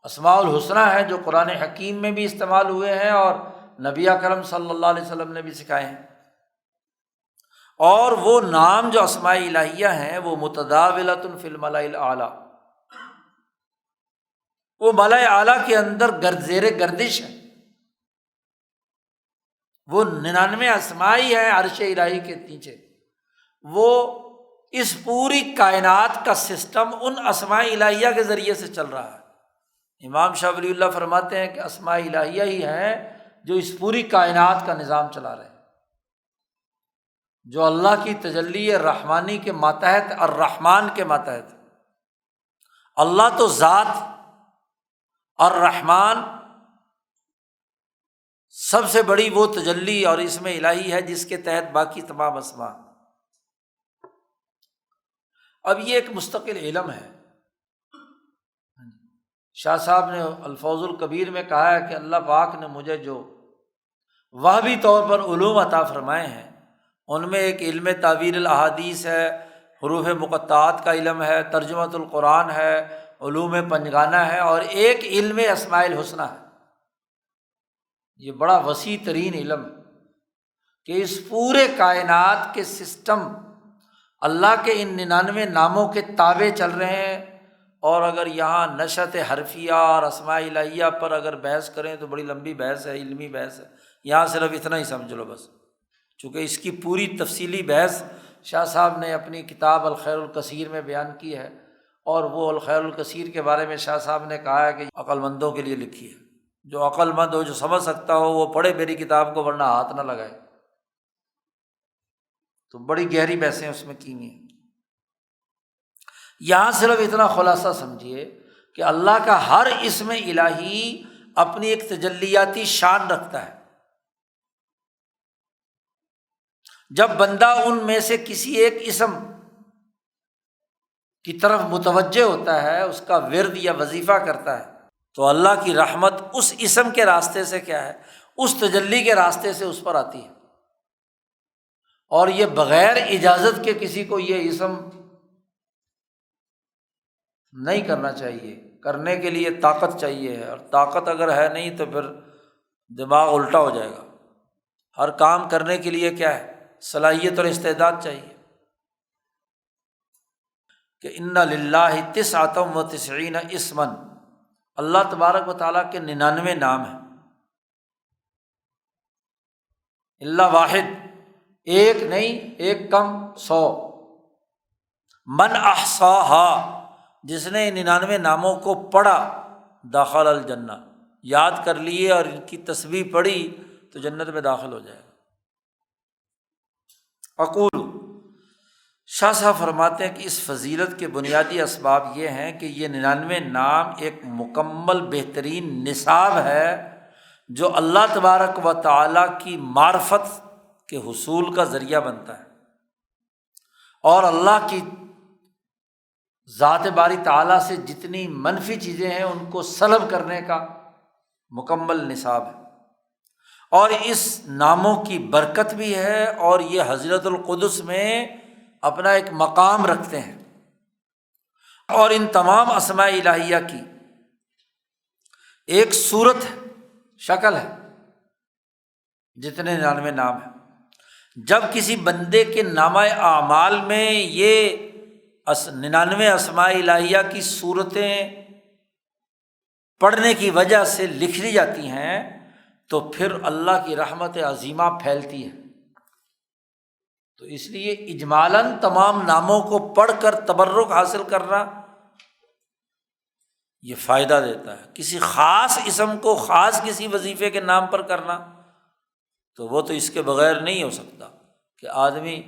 اسماء الحسنہ ہیں، جو قرآن حکیم میں بھی استعمال ہوئے ہیں اور نبی اکرم صلی اللہ علیہ وسلم نے بھی سکھائے ہیں۔ اور وہ نام جو اسماء الہیہ ہیں وہ متداولۃ فی الملأ الاعلیٰ، وہ ملأ اعلیٰ کے اندر زیر گردش ہے، وہ 99 اسماء ہی ہیں عرش الہی کے نیچے، وہ اس پوری کائنات کا سسٹم ان اسماء الہیہ کے ذریعے سے چل رہا ہے۔ امام شاہ ولی اللہ فرماتے ہیں کہ اسماء الہیہ ہی ہیں جو اس پوری کائنات کا نظام چلا رہے ہیں، جو اللہ کی تجلی رحمانی کے ماتحت، الرحمن کے ماتحت۔ اللہ تو ذات، الرحمن سب سے بڑی وہ تجلی اور اسم الہی ہے جس کے تحت باقی تمام اسماء۔ اب یہ ایک مستقل علم ہے۔ شاہ صاحب نے الفوز الکبیر میں کہا ہے کہ اللہ پاک نے مجھے جو وہبی طور پر علوم عطا فرمائے ہیں، ان میں ایک علم تعویل الاحادیث ہے، حروف مقطعات کا علم ہے، ترجمۃ القرآن ہے، علوم پنجگانہ ہے، اور ایک علم اسماء الحسنہ ہے۔ یہ بڑا وسیع ترین علم ہے کہ اس پورے کائنات کے سسٹم اللہ کے ان 99 ناموں کے تابع چل رہے ہیں۔ اور اگر یہاں نشأت حرفیہ اور اسماء الہیہ پر اگر بحث کریں تو بڑی لمبی بحث ہے، علمی بحث ہے، یہاں صرف اتنا ہی سمجھ لو بس، چونکہ اس کی پوری تفصیلی بحث شاہ صاحب نے اپنی کتاب الخیر الکثیر میں بیان کی ہے، اور وہ الخیر الکثیر کے بارے میں شاہ صاحب نے کہا ہے کہ عقل مندوں کے لیے لکھی ہے، جو عقل مند ہو، جو سمجھ سکتا ہو، وہ پڑھے میری کتاب کو، ورنہ ہاتھ نہ لگائے۔ تو بڑی گہری بحثیں اس میں کی ہیں۔ یہاں صرف اتنا خلاصہ سمجھیے کہ اللہ کا ہر اسم الہی اپنی ایک تجلیاتی شان رکھتا ہے۔ جب بندہ ان میں سے کسی ایک اسم کی طرف متوجہ ہوتا ہے، اس کا ورد یا وظیفہ کرتا ہے، تو اللہ کی رحمت اس اسم کے راستے سے کیا ہے، اس تجلی کے راستے سے اس پر آتی ہے۔ اور یہ بغیر اجازت کے کسی کو یہ اسم نہیں کرنا چاہیے، کرنے کے لیے طاقت چاہیے ہے، اور طاقت اگر ہے نہیں تو پھر دماغ الٹا ہو جائے گا۔ ہر کام کرنے کے لیے کیا ہے، صلاحیت اور استعداد چاہیے۔ کہ ان للہ 99 اسما، اللہ تبارک و تعالیٰ کے 99 نام ہیں، اللہ واحد، ایک نہیں، ایک کم 100۔ من احصاها، جس نے 99 ناموں کو پڑھا، دخل الجنہ، یاد کر لیے اور ان کی تسبیح پڑھی تو جنت میں داخل ہو جائے گا۔ اقول، شاہ صاحب فرماتے ہیں کہ اس فضیلت کے بنیادی اسباب یہ ہیں کہ یہ 99 نام ایک مکمل بہترین نصاب ہے جو اللہ تبارک و تعالیٰ کی معرفت کے حصول کا ذریعہ بنتا ہے، اور اللہ کی ذات باری تعالیٰ سے جتنی منفی چیزیں ہیں ان کو سلب کرنے کا مکمل نصاب ہے۔ اور اس ناموں کی برکت بھی ہے، اور یہ حضرت القدس میں اپنا ایک مقام رکھتے ہیں، اور ان تمام اسماء الہیہ کی ایک صورت شکل ہے، جتنے 99 نام ہیں۔ جب کسی بندے کے نامہ اعمال میں یہ 99 اسماء الہیہ کی صورتیں پڑھنے کی وجہ سے لکھ لی جاتی ہیں تو پھر اللہ کی رحمت عظیمہ پھیلتی ہے۔ تو اس لیے اجمالاً تمام ناموں کو پڑھ کر تبرک حاصل کرنا یہ فائدہ دیتا ہے۔ کسی خاص اسم کو خاص کسی وظیفے کے نام پر کرنا تو وہ تو اس کے بغیر نہیں ہو سکتا کہ آدمی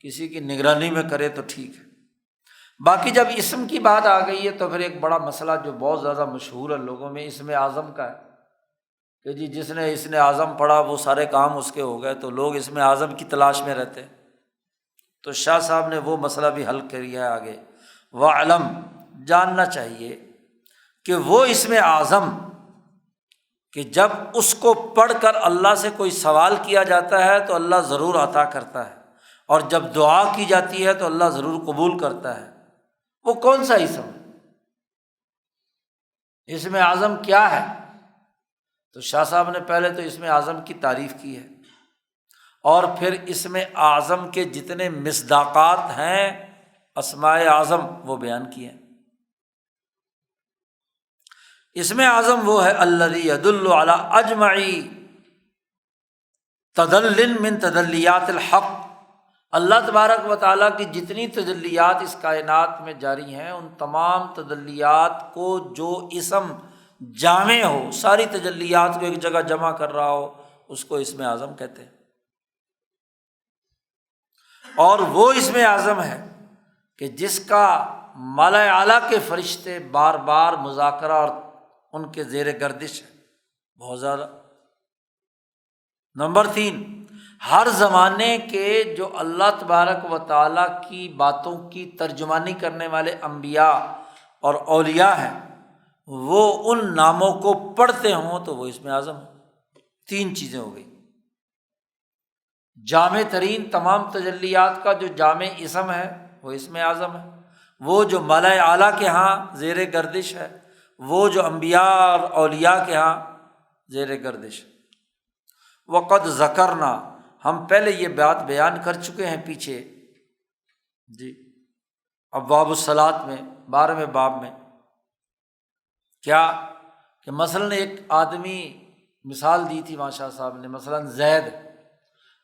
کسی کی نگرانی میں کرے تو ٹھیک ہے۔ باقی جب اسم کی بات آ گئی ہے تو پھر ایک بڑا مسئلہ جو بہت زیادہ مشہور ہے لوگوں میں، اسم اعظم کا ہے کہ جی جس نے اسم اعظم پڑھا وہ سارے کام اس کے ہو گئے، تو لوگ اسم اعظم کی تلاش میں رہتے ہیں۔ تو شاہ صاحب نے وہ مسئلہ بھی حل کیا ہے آگے۔ وَاعْلَمْ، جاننا چاہیے کہ وہ اسم اعظم کہ جب اس کو پڑھ کر اللہ سے کوئی سوال کیا جاتا ہے تو اللہ ضرور عطا کرتا ہے، اور جب دعا کی جاتی ہے تو اللہ ضرور قبول کرتا ہے۔ وہ کون سا اسم ہے؟ اسم اعظم کیا ہے؟ تو شاہ صاحب نے پہلے تو اسم اعظم کی تعریف کی ہے، اور پھر اسم اعظم کے جتنے مصداقات ہیں اسماء اعظم وہ بیان کیے ہیں۔ اسم اعظم وہ ہے الذی یدل علی اجمع تدل من تدلیات الحق۔ اللہ تبارک و تعالیٰ کی جتنی تجلیات اس کائنات میں جاری ہیں ان تمام تجلیات کو جو اسم جامع ہو، ساری تجلیات کو ایک جگہ جمع کر رہا ہو، اس کو اسم اعظم کہتے ہیں۔ اور وہ اسم اعظم ہے کہ جس کا ملائے اعلیٰ کے فرشتے بار بار مذاکرہ اور ان کے زیر گردش ہے بہت زیادہ۔ نمبر 3، ہر زمانے کے جو اللہ تبارک و تعالیٰ کی باتوں کی ترجمانی کرنے والے انبیاء اور اولیاء ہیں وہ ان ناموں کو پڑھتے ہوں تو وہ اسم اعظم ہے۔ 3 چیزیں ہو گئی۔ جامع ترین تمام تجلیات کا جو جامع اسم ہے وہ اسم اعظم ہے، وہ جو ملائے اعلیٰ کے ہاں زیر گردش ہے، وہ جو انبیاء اور اولیاء کے ہاں زیر گردش ہے۔ وقد ذکرنا، ہم پہلے یہ بات بیان کر چکے ہیں پیچھے جی ابواب الصلاۃ میں 12ویں باب میں، کیا کہ مثلاً ایک آدمی مثال دی تھی ماشاء صاحب نے، مثلاً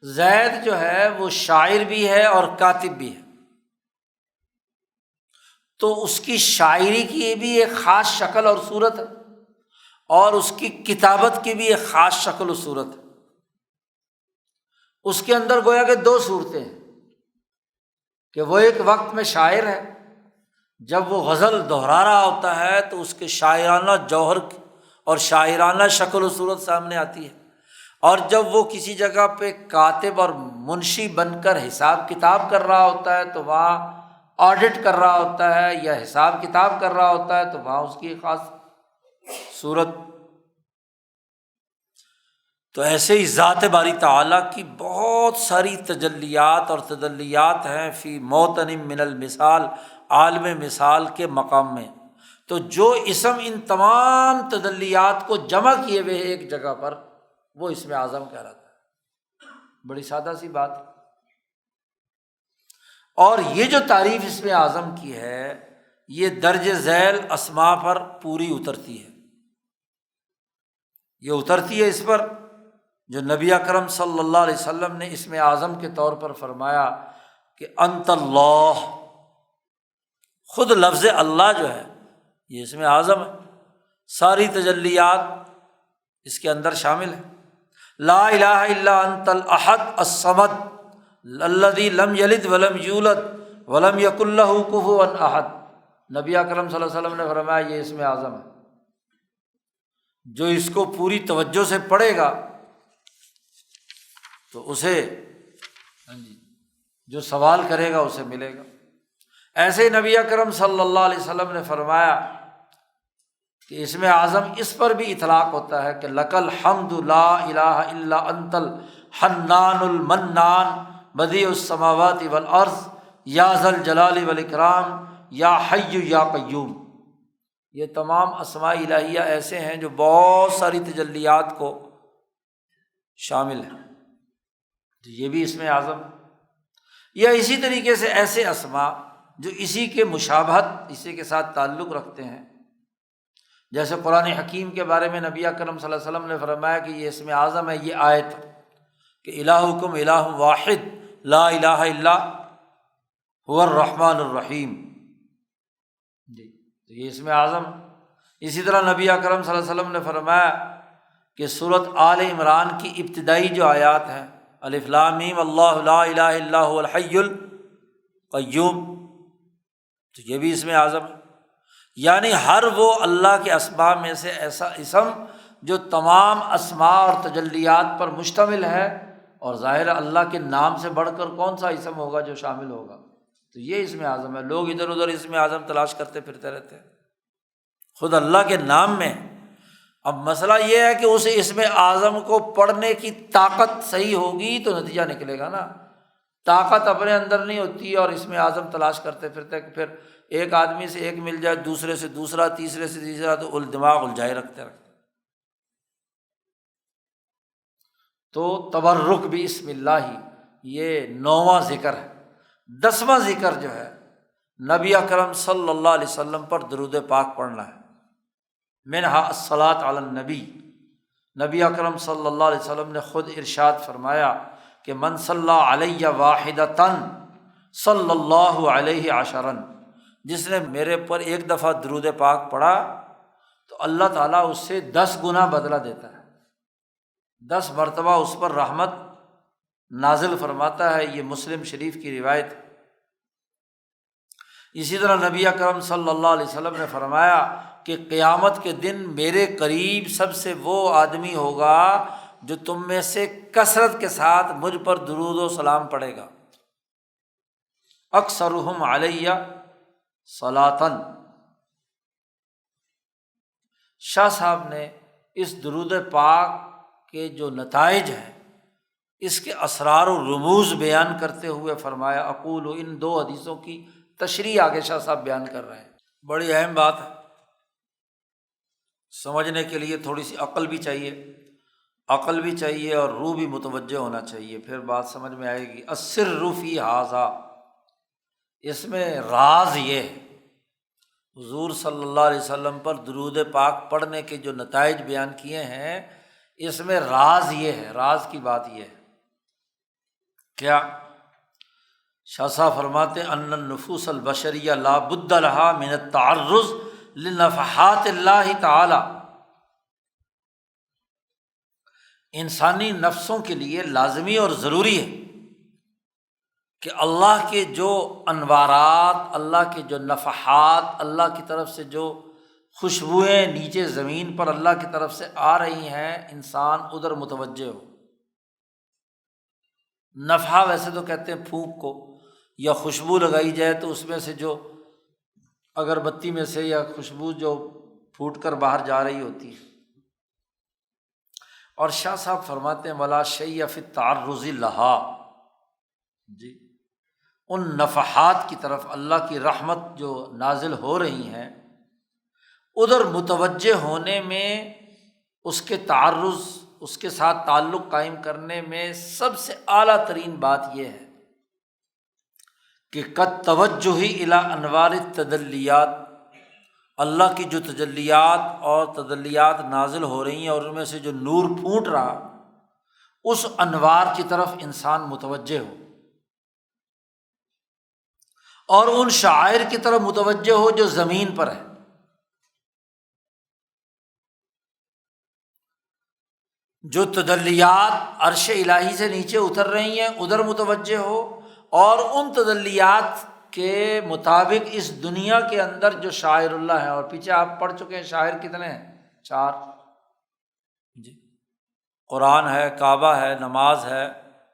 زید جو ہے وہ شاعر بھی ہے اور کاتب بھی ہے، تو اس کی شاعری کی بھی ایک خاص شکل اور صورت ہے، اور اس کی کتابت کی بھی ایک خاص شکل و صورت ہے۔ اس کے اندر گویا کہ 2 صورتیں ہیں کہ وہ ایک وقت میں شاعر ہے، جب وہ غزل دہرا رہا ہوتا ہے تو اس کے شاعرانہ جوہر اور شاعرانہ شکل و صورت سامنے آتی ہے، اور جب وہ کسی جگہ پہ کاتب اور منشی بن کر حساب کتاب کر رہا ہوتا ہے تو وہاں آڈٹ کر رہا ہوتا ہے یا حساب کتاب کر رہا ہوتا ہے تو وہاں اس کی خاص صورت۔ تو ایسے ہی ذات باری تعالیٰ کی بہت ساری تجلیات اور تدلیات ہیں فی موطن من المثال، عالم مثال کے مقام میں۔ تو جو اسم ان تمام تدلیات کو جمع کیے ہوئے ایک جگہ پر وہ اسم اعظم کہلاتا ہے۔ بڑی سادہ سی بات۔ اور یہ جو تعریف اسم اعظم کی ہے یہ درج ذیل اسماء پر پوری اترتی ہے، یہ اترتی ہے اس پر جو نبی اکرم صلی اللہ علیہ وسلم نے اسم اعظم کے طور پر فرمایا کہ انت اللہ، خود لفظ اللہ جو ہے یہ اسم اعظم ہے، ساری تجلیات اس کے اندر شامل ہے۔ لا الہ الا انت الاحد الصمد الذی لم یلد ولم یولد ولم یکن لہ کفوا احد، نبی اکرم صلی اللہ علیہ وسلم نے فرمایا یہ اسم اعظم ہے۔ جو اس کو پوری توجہ سے پڑھے گا تو اسے جو سوال کرے گا اسے ملے گا۔ ایسے نبی اکرم صلی اللہ علیہ وسلم نے فرمایا کہ اسم اعظم اس پر بھی اطلاق ہوتا ہے کہ لک الحمد لا الہ الا انت الحنان المنان بدیع السماوات والارض یا ذا الجلال والاکرام یا حی یا قیوم۔ یہ تمام اسماء الہیہ ایسے ہیں جو بہت ساری تجلیات کو شامل ہیں، تو یہ بھی اسم اعظم۔ یا اسی طریقے سے ایسے اسماء جو اسی کے مشابہت، اسی کے ساتھ تعلق رکھتے ہیں، جیسے قرآن حکیم کے بارے میں نبی اکرم صلی اللہ علیہ وسلم نے فرمایا کہ یہ اسم اعظم ہے، یہ آیت کہ الہکم الہ واحد لا الہ الا هو الرحمن الرحیم، جی تو یہ اسم اعظم۔ اسی طرح نبی اکرم صلی اللہ علیہ وسلم نے فرمایا کہ سورۃ آل عمران کی ابتدائی جو آیات ہیں، الف لام میم اللہ لا الہ الا هو الحی القیوم، تو یہ بھی اسم اعظم ہے۔ یعنی ہر وہ اللہ کے اسماء میں سے ایسا اسم جو تمام اسماء اور تجلیات پر مشتمل ہے، اور ظاہر اللہ کے نام سے بڑھ کر کون سا اسم ہوگا جو شامل ہوگا، تو یہ اسم اعظم ہے۔ لوگ ادھر ادھر اسم اعظم تلاش کرتے پھرتے رہتے ہیں، خود اللہ کے نام میں۔ اب مسئلہ یہ ہے کہ اس اسم اعظم کو پڑھنے کی طاقت صحیح ہوگی تو نتیجہ نکلے گا نا۔ طاقت اپنے اندر نہیں ہوتی اور اسم اعظم تلاش کرتے پھرتے، پھر ایک آدمی سے ایک مل جائے، دوسرے سے دوسرا، تیسرے سے تیسرا، تو دماغ الجھائے رکھتے۔ تو تبرک بھی اسم اللہ ہی، یہ 9واں ذکر ہے۔ 10واں ذکر جو ہے نبی اکرم صلی اللہ علیہ وسلم پر درود پاک پڑھنا ہے۔ منہا الصلاۃ علی النبی، نبی اکرم صلی اللہ علیہ وسلم نے خود ارشاد فرمایا کہ من صلی علیہ واحدۃ صلی اللہ علیہ عشرا، جس نے میرے پر ایک دفعہ درود پاک پڑھا تو اللہ تعالیٰ اس سے 10 گنا بدلہ دیتا ہے، 10 مرتبہ اس پر رحمت نازل فرماتا ہے۔ یہ مسلم شریف کی روایت۔ اسی طرح نبی اکرم صلی اللہ علیہ وسلم نے فرمایا کہ قیامت کے دن میرے قریب سب سے وہ آدمی ہوگا جو تم میں سے کثرت کے ساتھ مجھ پر درود و سلام پڑھے گا، اکثرہم علیہ صلاۃً۔ شاہ صاحب نے اس درود پاک کے جو نتائج ہیں، اس کے اسرار و رموز بیان کرتے ہوئے فرمایا، اقول، ان 2 حدیثوں کی تشریح آگے شاہ صاحب بیان کر رہے ہیں۔ بڑی اہم بات ہے، سمجھنے کے لیے تھوڑی سی عقل بھی چاہیے، عقل بھی چاہیے اور روح بھی متوجہ ہونا چاہیے، پھر بات سمجھ میں آئے گی۔ السر فی ھذا، اس میں راز یہ ہے، حضور صلی اللہ علیہ وسلم پر درود پاک پڑھنے کے جو نتائج بیان کیے ہیں، اس میں راز یہ ہے، راز کی بات یہ ہے کیا؟ شاہ صاحب فرماتے ہیں ان النفوس البشریہ لا بد لہا من التعرض لنفحات اللہ تعالی، انسانی نفسوں کے لیے لازمی اور ضروری ہے کہ اللہ کے جو انوارات، اللہ کے جو نفحات، اللہ کی طرف سے جو خوشبوئیں نیچے زمین پر اللہ کی طرف سے آ رہی ہیں، انسان ادھر متوجہ ہو۔ نفحہ ویسے تو کہتے ہیں پھونک کو، یا خوشبو لگائی جائے تو اس میں سے جو اگربتی میں سے یا خوشبو جو پھوٹ کر باہر جا رہی ہوتی ہے۔ اور شاہ صاحب فرماتے ہیں ولا شیء فی التعرض لہا، جی ان نفحات کی طرف، اللہ کی رحمت جو نازل ہو رہی ہیں ادھر متوجہ ہونے میں، اس کے تعرض، اس کے ساتھ تعلق قائم کرنے میں سب سے اعلیٰ ترین بات یہ ہے کہ قد توجہ الی انوار التجلیات، اللہ کی جو تجلیات اور تجلیات نازل ہو رہی ہیں اور ان میں سے جو نور پھوٹ رہا، اس انوار کی طرف انسان متوجہ ہو، اور ان شعائر کی طرف متوجہ ہو جو زمین پر ہے۔ جو تجلیات عرش الہی سے نیچے اتر رہی ہیں ادھر متوجہ ہو، اور ان تجلیات کے مطابق اس دنیا کے اندر جو شاعر اللہ ہیں، اور پیچھے آپ پڑھ چکے ہیں شاعر کتنے ہیں؟ 4، جی قرآن ہے، کعبہ ہے، نماز ہے،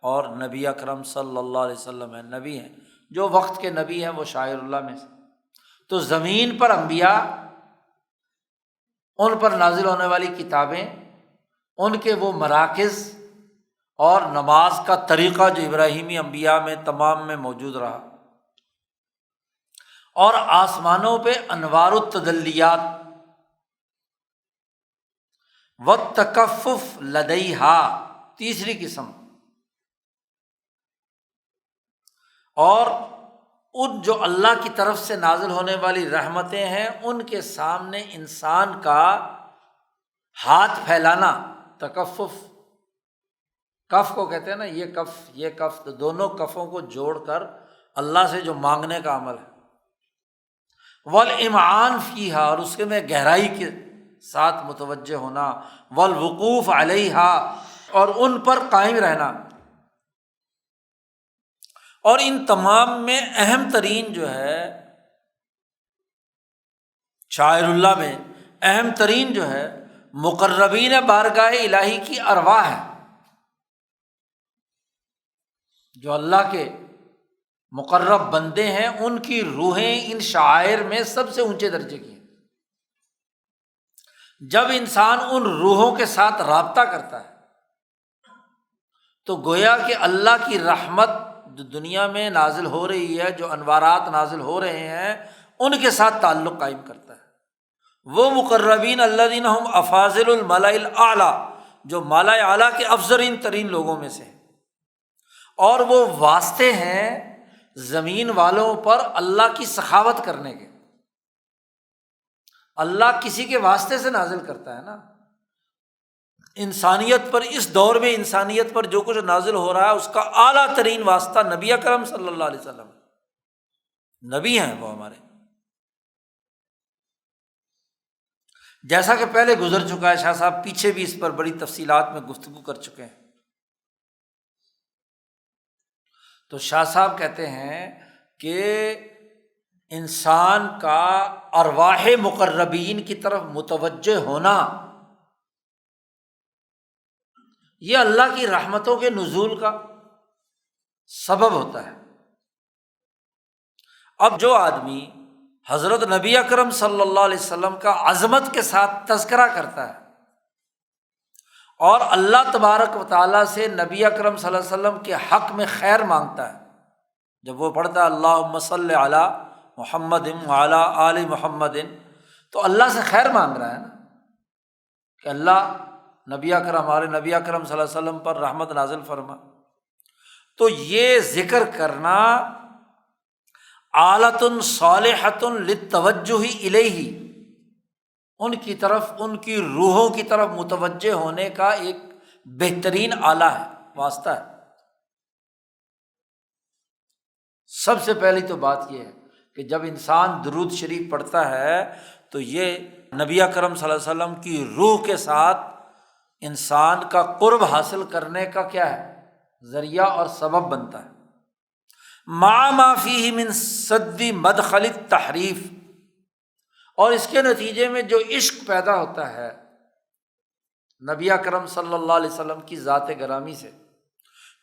اور نبی اکرم صلی اللہ علیہ وسلم ہے، نبی ہیں، جو وقت کے نبی ہیں وہ شاعر اللہ میں سے۔ تو زمین پر انبیاء، ان پر نازل ہونے والی کتابیں، ان کے وہ مراکز، اور نماز کا طریقہ جو ابراہیمی انبیاء میں تمام میں موجود رہا، اور آسمانوں پہ انوار التجلیات والتکفف لدیہا، تیسری قسم، اور ان جو اللہ کی طرف سے نازل ہونے والی رحمتیں ہیں ان کے سامنے انسان کا ہاتھ پھیلانا، تکفف، کف کو کہتے ہیں نا، یہ کف یہ کف، تو دونوں کفوں کو جوڑ کر اللہ سے جو مانگنے کا عمل ہے، والامعان فیہا، اور اس کے میں گہرائی کے ساتھ متوجہ ہونا، والوقوف علیہا، اور ان پر قائم رہنا۔ اور ان تمام میں اہم ترین جو ہے شاعر اللہ میں اہم ترین جو ہے مقربین بارگاہ الہی کی ارواح ہے، جو اللہ کے مقرب بندے ہیں ان کی روحیں ان شعائر میں سب سے اونچے درجے کی ہیں۔ جب انسان ان روحوں کے ساتھ رابطہ کرتا ہے تو گویا کہ اللہ کی رحمت جو دنیا میں نازل ہو رہی ہے، جو انوارات نازل ہو رہے ہیں، ان کے ساتھ تعلق قائم کرتا ہے۔ وہ مقربین الذین هم افاضل الملأ الاعلیٰ، جو مالا اعلیٰ کے افضلین ترین لوگوں میں سے ہیں، اور وہ واسطے ہیں زمین والوں پر اللہ کی سخاوت کرنے کے۔ اللہ کسی کے واسطے سے نازل کرتا ہے نا، انسانیت پر، اس دور میں انسانیت پر جو کچھ نازل ہو رہا ہے اس کا اعلیٰ ترین واسطہ نبی اکرم صلی اللہ علیہ وسلم، نبی ہیں وہ ہمارے، جیسا کہ پہلے گزر چکا ہے، شاہ صاحب پیچھے بھی اس پر بڑی تفصیلات میں گفتگو کر چکے ہیں۔ تو شاہ صاحب کہتے ہیں کہ انسان کا ارواح مقربین کی طرف متوجہ ہونا یہ اللہ کی رحمتوں کے نزول کا سبب ہوتا ہے۔ اب جو آدمی حضرت نبی اکرم صلی اللہ علیہ وسلم کا عظمت کے ساتھ تذکرہ کرتا ہے اور اللہ تبارک و تعالیٰ سے نبی اکرم صلی اللہ علیہ وسلم کے حق میں خیر مانگتا ہے، جب وہ پڑھتا ہے اللہم صلی علی محمد وعلی آل محمد، تو اللہ سے خیر مانگ رہا ہے نا، کہ اللہ نبی اکرم، ہمارے نبی اکرم صلی اللہ علیہ وسلم پر رحمت نازل فرما۔ تو یہ ذکر کرنا آلۃ صالحۃ للتوجہ الیہ، ان کی طرف، ان کی روحوں کی طرف متوجہ ہونے کا ایک بہترین آلہ ہے، واسطہ ہے۔ سب سے پہلی تو بات یہ ہے کہ جب انسان درود شریف پڑھتا ہے تو یہ نبی اکرم صلی اللہ علیہ وسلم کی روح کے ساتھ انسان کا قرب حاصل کرنے کا کیا ہے، ذریعہ اور سبب بنتا ہے۔ مع ما فیہ من سد مدخل التحریف، اور اس کے نتیجے میں جو عشق پیدا ہوتا ہے نبی اکرم صلی اللہ علیہ وسلم کی ذات گرامی سے،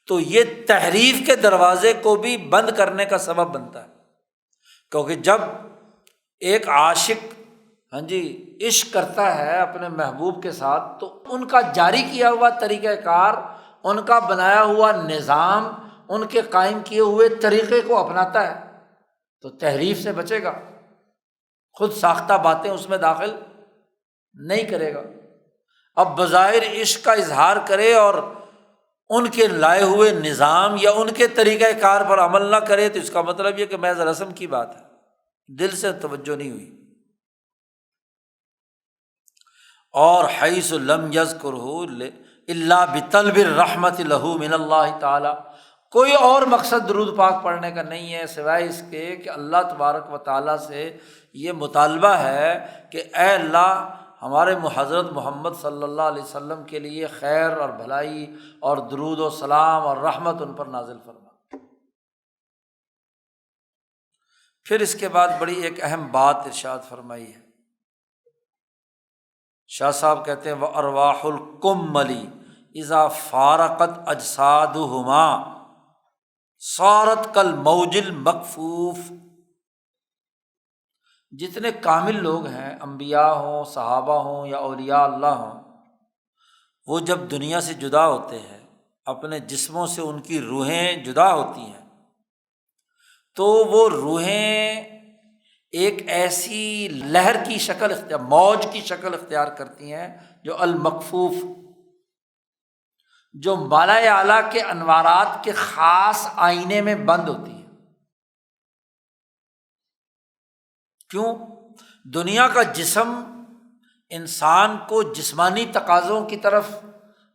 تو یہ تحریف کے دروازے کو بھی بند کرنے کا سبب بنتا ہے، کیونکہ جب ایک عاشق عشق کرتا ہے اپنے محبوب کے ساتھ تو ان کا جاری کیا ہوا طریقہ کار، ان کا بنایا ہوا نظام، ان کے قائم کیے ہوئے طریقے کو اپناتا ہے تو تحریف سے بچے گا، خود ساختہ باتیں اس میں داخل نہیں کرے گا۔ اب بظاہر عشق کا اظہار کرے اور ان کے لائے ہوئے نظام یا ان کے طریقہ کار پر عمل نہ کرے تو اس کا مطلب یہ کہ محض رسم کی بات ہے، دل سے توجہ نہیں ہوئی۔ اور حیث لم یذکرہ الا بطلب الرحمۃ لہ من اللہ تعالی، کوئی اور مقصد درود پاک پڑھنے کا نہیں ہے سوائے اس کے کہ اللہ تبارک و تعالیٰ سے یہ مطالبہ ہے کہ اے اللہ ہمارے حضرت محمد صلی اللہ علیہ وسلم کے لیے خیر اور بھلائی اور درود و سلام اور رحمت ان پر نازل فرما۔ پھر اس کے بعد بڑی ایک اہم بات ارشاد فرمائی ہے، شاہ صاحب کہتے ہیں وَأَرْوَاحُ الْكُمَّلِ اذا فارقت اجسادہما صارت کالموج المکفوف، جتنے کامل لوگ ہیں، انبیاء ہوں، صحابہ ہوں یا اولیاء اللہ ہوں، وہ جب دنیا سے جدا ہوتے ہیں، اپنے جسموں سے ان کی روحیں جدا ہوتی ہیں، تو وہ روحیں ایک ایسی لہر کی شکل اختیار، موج کی شکل اختیار کرتی ہیں جو المکفوف، جو بالا اعلیٰ کے انوارات کے خاص آئینے میں بند ہوتی ہے۔ کیوں؟ دنیا کا جسم انسان کو جسمانی تقاضوں کی طرف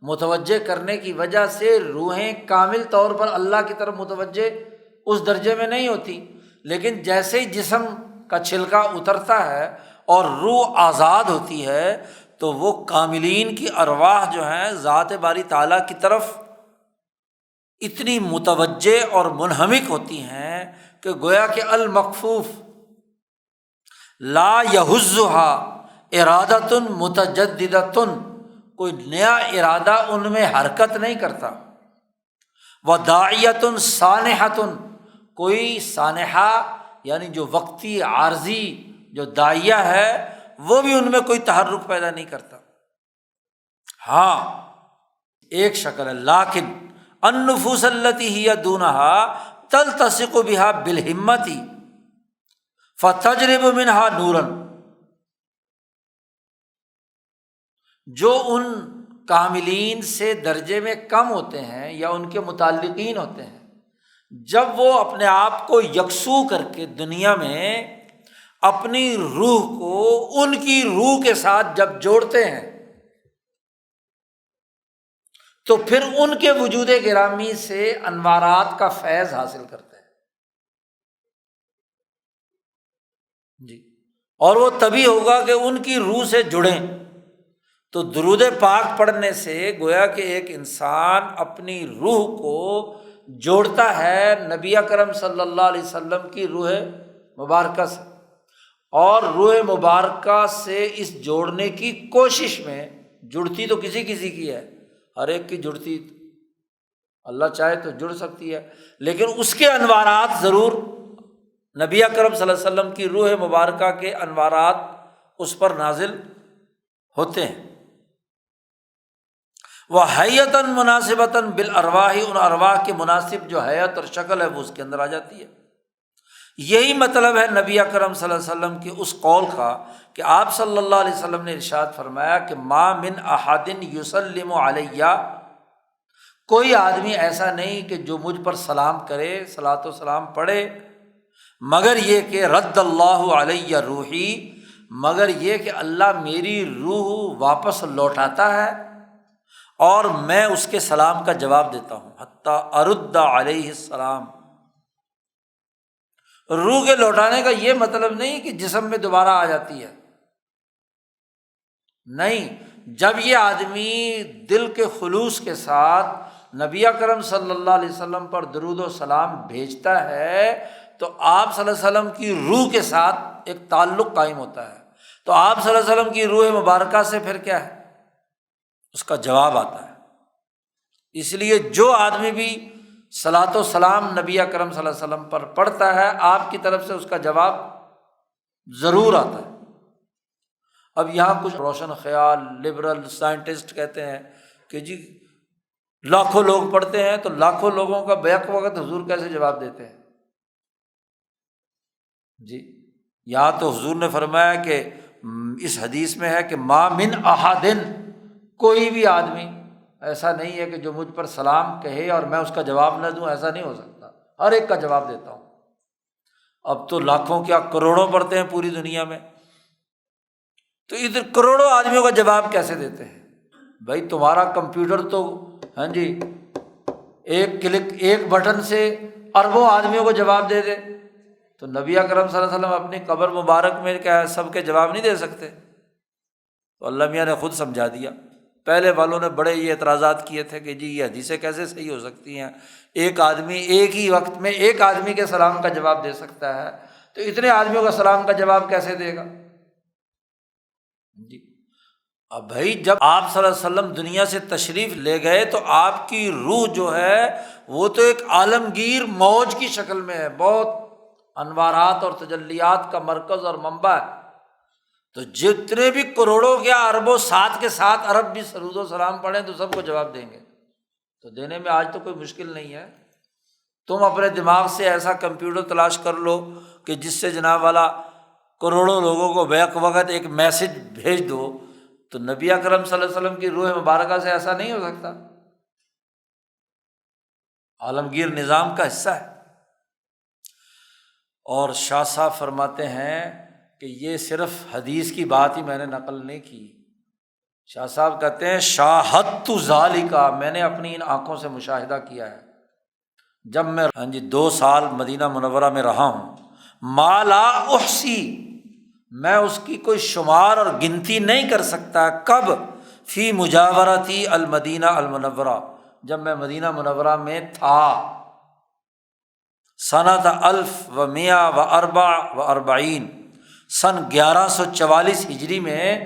متوجہ کرنے کی وجہ سے روحیں کامل طور پر اللہ کی طرف متوجہ اس درجے میں نہیں ہوتی، لیکن جیسے ہی جسم کا چھلکا اترتا ہے اور روح آزاد ہوتی ہے تو وہ کاملین کی ارواح جو ہیں ذات باری تعالیٰ کی طرف اتنی متوجہ اور منہمک ہوتی ہیں کہ گویا کہ المکفوف لا یہزها ارادۃ متجددۃ، کوئی نیا ارادہ ان میں حرکت نہیں کرتا، وداعیۃ سانحۃ، کوئی سانحہ یعنی جو وقتی عارضی جو داعیہ ہے وہ بھی ان میں کوئی تحرک پیدا نہیں کرتا۔ ہاں ایک شکل ہے، لیکن النفوس التی ہی دونہا تلتصق بہا بالہمت فتجرب منہا نورا، جو ان کاملین سے درجے میں کم ہوتے ہیں یا ان کے متعلقین ہوتے ہیں، جب وہ اپنے آپ کو یکسو کر کے دنیا میں اپنی روح کو ان کی روح کے ساتھ جب جوڑتے ہیں تو پھر ان کے وجود گرامی سے انوارات کا فیض حاصل کرتے ہیں جی، اور وہ تبھی ہوگا کہ ان کی روح سے جڑیں۔ تو درود پاک پڑھنے سے گویا کہ ایک انسان اپنی روح کو جوڑتا ہے نبی اکرم صلی اللہ علیہ وسلم کی روح مبارکہ سے، اور روح مبارکہ سے اس جوڑنے کی کوشش میں، جڑتی تو کسی کسی کی ہے، ہر ایک کی جڑتی اللہ چاہے تو جڑ سکتی ہے، لیکن اس کے انوارات ضرور نبی اکرم صلی اللہ علیہ وسلم کی روح مبارکہ کے انوارات اس پر نازل ہوتے ہیں۔ وَحَیَّةً مُنَاسِبَةً بِالْأَرْوَاحِ، ان ارواح کے مناسب جو حیت اور شکل ہے وہ اس کے اندر آ جاتی ہے۔ یہی مطلب ہے نبی اکرم صلی اللہ علیہ وسلم کے اس قول کا کہ آپ صلی اللہ علیہ وسلم نے ارشاد فرمایا کہ ما من احد یسلم علیہ، کوئی آدمی ایسا نہیں کہ جو مجھ پر سلام کرے، صلاۃ و سلام پڑھے، مگر یہ کہ رد اللہ علیہ روحی، مگر یہ کہ اللہ میری روح واپس لوٹاتا ہے اور میں اس کے سلام کا جواب دیتا ہوں، حتیٰ ارد علیہ السلام۔ روح کے لوٹانے کا یہ مطلب نہیں کہ جسم میں دوبارہ آ جاتی ہے، نہیں، جب یہ آدمی دل کے خلوص کے ساتھ نبی اکرم صلی اللہ علیہ وسلم پر درود و سلام بھیجتا ہے تو آپ صلی اللہ علیہ وسلم کی روح کے ساتھ ایک تعلق قائم ہوتا ہے، تو آپ صلی اللہ علیہ وسلم کی روح مبارکہ سے پھر کیا ہے، اس کا جواب آتا ہے۔ اس لیے جو آدمی بھی صلاۃ و سلام نبی اکرم صلی اللہ علیہ وسلم پر پڑھتا ہے، آپ کی طرف سے اس کا جواب ضرور آتا ہے۔ اب یہاں کچھ روشن خیال لبرل سائنٹسٹ کہتے ہیں کہ جی لاکھوں لوگ پڑھتے ہیں تو لاکھوں لوگوں کا بیک وقت حضور کیسے جواب دیتے ہیں؟ جی یہاں تو حضور نے فرمایا کہ اس حدیث میں ہے کہ ما من احدن، کوئی بھی آدمی ایسا نہیں ہے کہ جو مجھ پر سلام کہے اور میں اس کا جواب نہ دوں، ایسا نہیں ہو سکتا، ہر ایک کا جواب دیتا ہوں۔ اب تو لاکھوں کیا کروڑوں پڑھتے ہیں پوری دنیا میں، تو ادھر کروڑوں آدمیوں کا جواب کیسے دیتے ہیں؟ بھائی تمہارا کمپیوٹر تو ہاں جی ایک کلک ایک بٹن سے اربوں آدمیوں کو جواب دے دے، تو نبی اکرم صلی اللہ علیہ وسلم اپنی قبر مبارک میں کیا سب کے جواب نہیں دے سکتے؟ تو اللہ میاں نے خود سمجھا دیا۔ پہلے والوں نے بڑے یہ اعتراضات کیے تھے کہ جی یہ حدیثیں کیسے صحیح ہو سکتی ہیں، ایک آدمی ایک ہی وقت میں ایک آدمی کے سلام کا جواب دے سکتا ہے تو اتنے آدمیوں کا سلام کا جواب کیسے دے گا؟ جی اب بھائی جب آپ صلی اللہ علیہ وسلم دنیا سے تشریف لے گئے تو آپ کی روح جو ہے وہ تو ایک عالمگیر موج کی شکل میں ہے، بہت انوارات اور تجلیات کا مرکز اور منبع ہے، تو جتنے بھی کروڑوں یا اربوں، ساتھ کے ساتھ ارب بھی درود و سلام پڑھیں تو سب کو جواب دیں گے، تو دینے میں آج تو کوئی مشکل نہیں ہے۔ تم اپنے دماغ سے ایسا کمپیوٹر تلاش کر لو کہ جس سے جناب والا کروڑوں لوگوں کو بیک وقت ایک میسج بھیج دو، تو نبی اکرم صلی اللہ علیہ وسلم کی روح مبارکہ سے ایسا نہیں ہو سکتا، عالمگیر نظام کا حصہ ہے۔ اور شاہ صاحب فرماتے ہیں کہ یہ صرف حدیث کی بات ہی میں نے نقل نہیں کی، شاہ صاحب کہتے ہیں شاہدت ذالک، میں نے اپنی ان آنکھوں سے مشاہدہ کیا ہے جب میں 2 سال مدینہ منورہ میں رہا ہوں، ما لا احصی، میں اس کی کوئی شمار اور گنتی نہیں کر سکتا، کب؟ فی مجاورتی المدینہ المنورہ، جب میں مدینہ منورہ میں تھا، سنۃ 1144، سن 1144 ہجری میں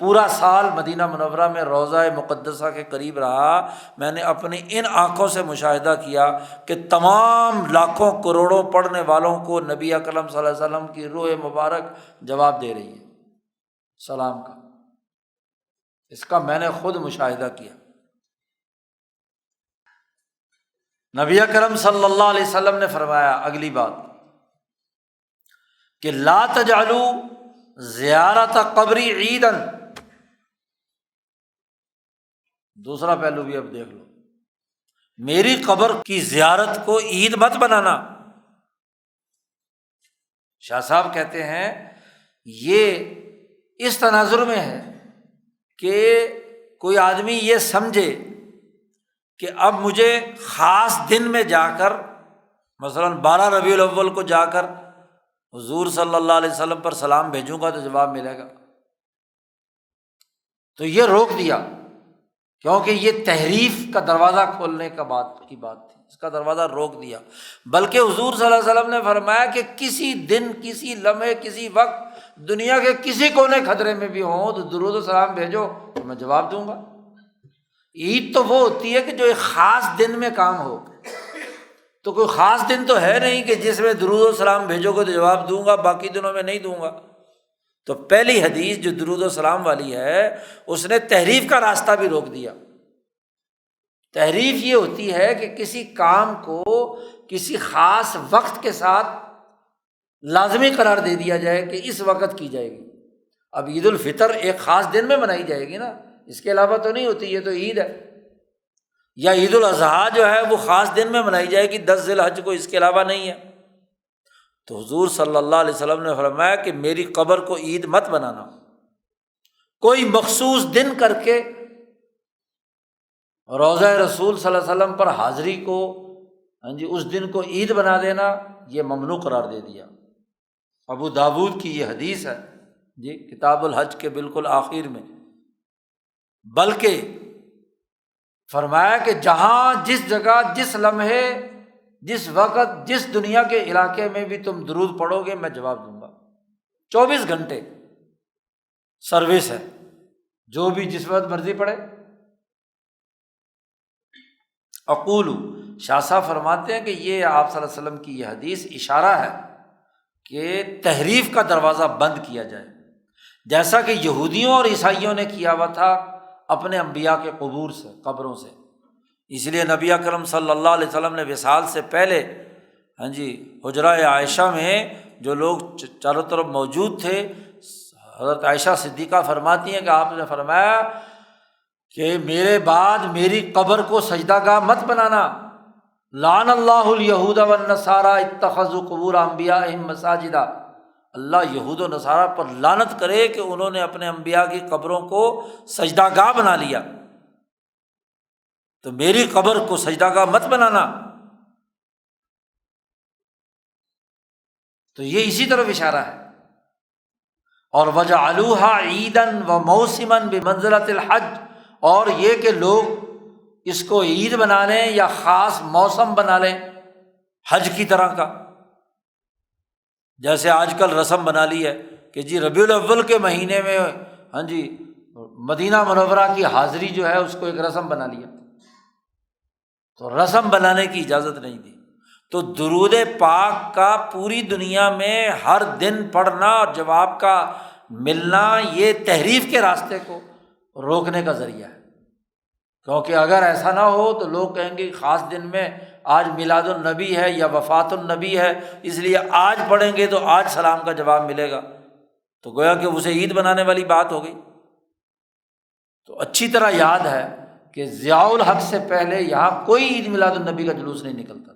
پورا سال مدینہ منورہ میں روضہ مقدسہ کے قریب رہا۔ میں نے اپنی ان آنکھوں سے مشاہدہ کیا کہ تمام لاکھوں کروڑوں پڑھنے والوں کو نبی اکرم صلی اللہ علیہ وسلم کی روح مبارک جواب دے رہی ہے سلام کا، اس کا میں نے خود مشاہدہ کیا۔ نبی اکرم صلی اللہ علیہ وسلم نے فرمایا اگلی بات کہ لا تجعلوا زیارت قبری عیداً، دوسرا پہلو بھی اب دیکھ لو، میری قبر کی زیارت کو عید مت بنانا۔ شاہ صاحب کہتے ہیں یہ اس تناظر میں ہے کہ کوئی آدمی یہ سمجھے کہ اب مجھے خاص دن میں جا کر، مثلاً 12 ربیع الاول کو جا کر حضور صلی اللہ علیہ وسلم پر سلام بھیجوں گا تو جواب ملے گا، تو یہ روک دیا، کیونکہ یہ تحریف کا دروازہ کھولنے کی بات تھی، اس کا دروازہ روک دیا۔ بلکہ حضور صلی اللہ علیہ وسلم نے فرمایا کہ کسی دن، کسی لمحے، کسی وقت دنیا کے کسی کونے خطرے میں بھی ہوں تو درود و سلام بھیجو تو میں جواب دوں گا۔ عید تو وہ ہوتی ہے کہ جو ایک خاص دن میں کام ہو، تو کوئی خاص دن تو ہے نہیں کہ جس میں درود و سلام بھیجو گے تو جواب دوں گا، باقی دنوں میں نہیں دوں گا۔ تو پہلی حدیث جو درود و سلام والی ہے اس نے تحریف کا راستہ بھی روک دیا۔ تحریف یہ ہوتی ہے کہ کسی کام کو کسی خاص وقت کے ساتھ لازمی قرار دے دیا جائے کہ اس وقت کی جائے گی۔ اب عید الفطر ایک خاص دن میں منائی جائے گی نا، اس کے علاوہ تو نہیں ہوتی، یہ تو عید ہے۔ یا عید الاضحیٰ جو ہے وہ خاص دن میں منائی جائے گی 10 ذی الحج کو، اس کے علاوہ نہیں ہے۔ تو حضور صلی اللہ علیہ وسلم نے فرمایا کہ میری قبر کو عید مت بنانا، کوئی مخصوص دن کر کے روضہ رسول صلی اللہ علیہ وسلم پر حاضری کو اس دن کو عید بنا دینا، یہ ممنوع قرار دے دیا۔ ابو داود کی یہ حدیث ہے کتاب الحج کے بالکل آخر میں، بلکہ فرمایا کہ جہاں، جس جگہ، جس لمحے، جس وقت، جس دنیا کے علاقے میں بھی تم درود پڑھو گے میں جواب دوں گا۔ 24 گھنٹے سروس ہے، جو بھی جس وقت مرضی پڑھے۔ اقول، شاہ صاحب فرماتے ہیں کہ یہ آپ صلی اللہ علیہ وسلم کی یہ حدیث اشارہ ہے کہ تحریف کا دروازہ بند کیا جائے، جیسا کہ یہودیوں اور عیسائیوں نے کیا ہوا تھا اپنے انبیاء کے قبور سے، قبروں سے۔ اس لیے نبی اکرم صلی اللہ علیہ وسلم نے وصال سے پہلے حجرہ عائشہ میں جو لوگ چاروں طرف موجود تھے، حضرت عائشہ صدیقہ فرماتی ہیں کہ آپ نے فرمایا کہ میرے بعد میری قبر کو سجدہ گاہ مت بنانا، لعن اللہ الیہود والنصارى اتخذوا قبور انبیائہم مساجدا، اللہ یہود و نصارہ پر لعنت کرے کہ انہوں نے اپنے انبیاء کی قبروں کو سجدہ گاہ بنا لیا، تو میری قبر کو سجدہ گاہ مت بنانا۔ تو یہ اسی طرف اشارہ ہے۔ اور وَجَعَلُوهَا عِيدًا وَمَوْسِمًا بِمَنزِلَةِ الْحَجِّ، اور یہ کہ لوگ اس کو عید بنا لیں یا خاص موسم بنا لیں حج کی طرح کا، جیسے آج کل رسم بنا لی ہے کہ ربیع الاول کے مہینے میں مدینہ منورہ کی حاضری جو ہے اس کو ایک رسم بنا لیا، تو رسم بنانے کی اجازت نہیں دی۔ تو درود پاک کا پوری دنیا میں ہر دن پڑھنا اور جواب کا ملنا یہ تحریف کے راستے کو روکنے کا ذریعہ ہے، کیونکہ اگر ایسا نہ ہو تو لوگ کہیں گے خاص دن میں آج میلاد النبی ہے یا وفات النبی ہے، اس لیے آج پڑھیں گے تو آج سلام کا جواب ملے گا، تو گویا کہ اسے عید بنانے والی بات ہو گئی۔ تو اچھی طرح یاد ہے کہ ضیاء الحق سے پہلے یہاں کوئی عید میلاد النبی کا جلوس نہیں نکلتا،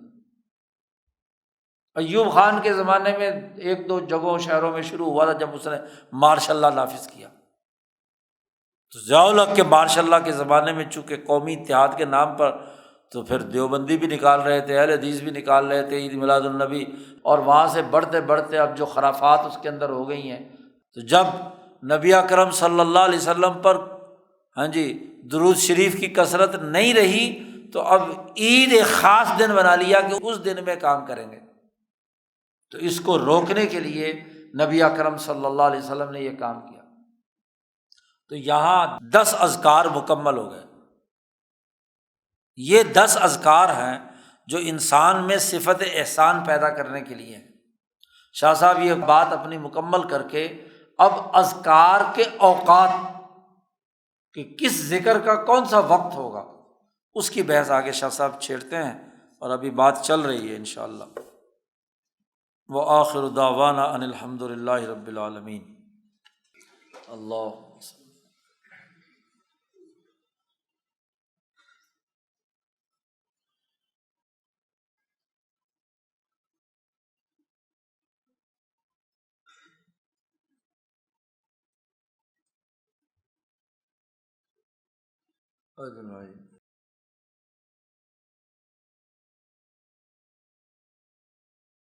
ایوب خان کے زمانے میں ایک دو جگہوں شہروں میں شروع ہوا تھا جب اس نے مارشاء اللہ نافذ کیا۔ تو ضیاء الحق کے مارشاء اللہ کے زمانے میں چونکہ قومی اتحاد کے نام پر تو پھر دیوبندی بھی نکال رہے تھے، اہل حدیث بھی نکال رہے تھے، عید میلاد النبی، اور وہاں سے بڑھتے بڑھتے اب جو خرافات اس کے اندر ہو گئی ہیں، تو جب نبی اکرم صلی اللہ علیہ وسلم پر ہاں جی درود شریف کی کثرت نہیں رہی تو اب عید ایک خاص دن بنا لیا کہ اس دن میں کام کریں گے۔ تو اس کو روکنے کے لیے نبی اکرم صلی اللہ علیہ وسلم نے یہ کام کیا۔ تو یہاں 10 اذکار مکمل ہو گئے۔ یہ 10 اذکار ہیں جو انسان میں صفت احسان پیدا کرنے کے لیے ہیں۔ شاہ صاحب یہ بات اپنی مکمل کر کے اب اذکار کے اوقات کہ کس ذکر کا کون سا وقت ہوگا اس کی بحث آگے شاہ صاحب چھیڑتے ہیں، اور ابھی بات چل رہی ہے انشاءاللہ۔ وآخر دعوانا ان الحمد للہ رب العالمین۔ اللہ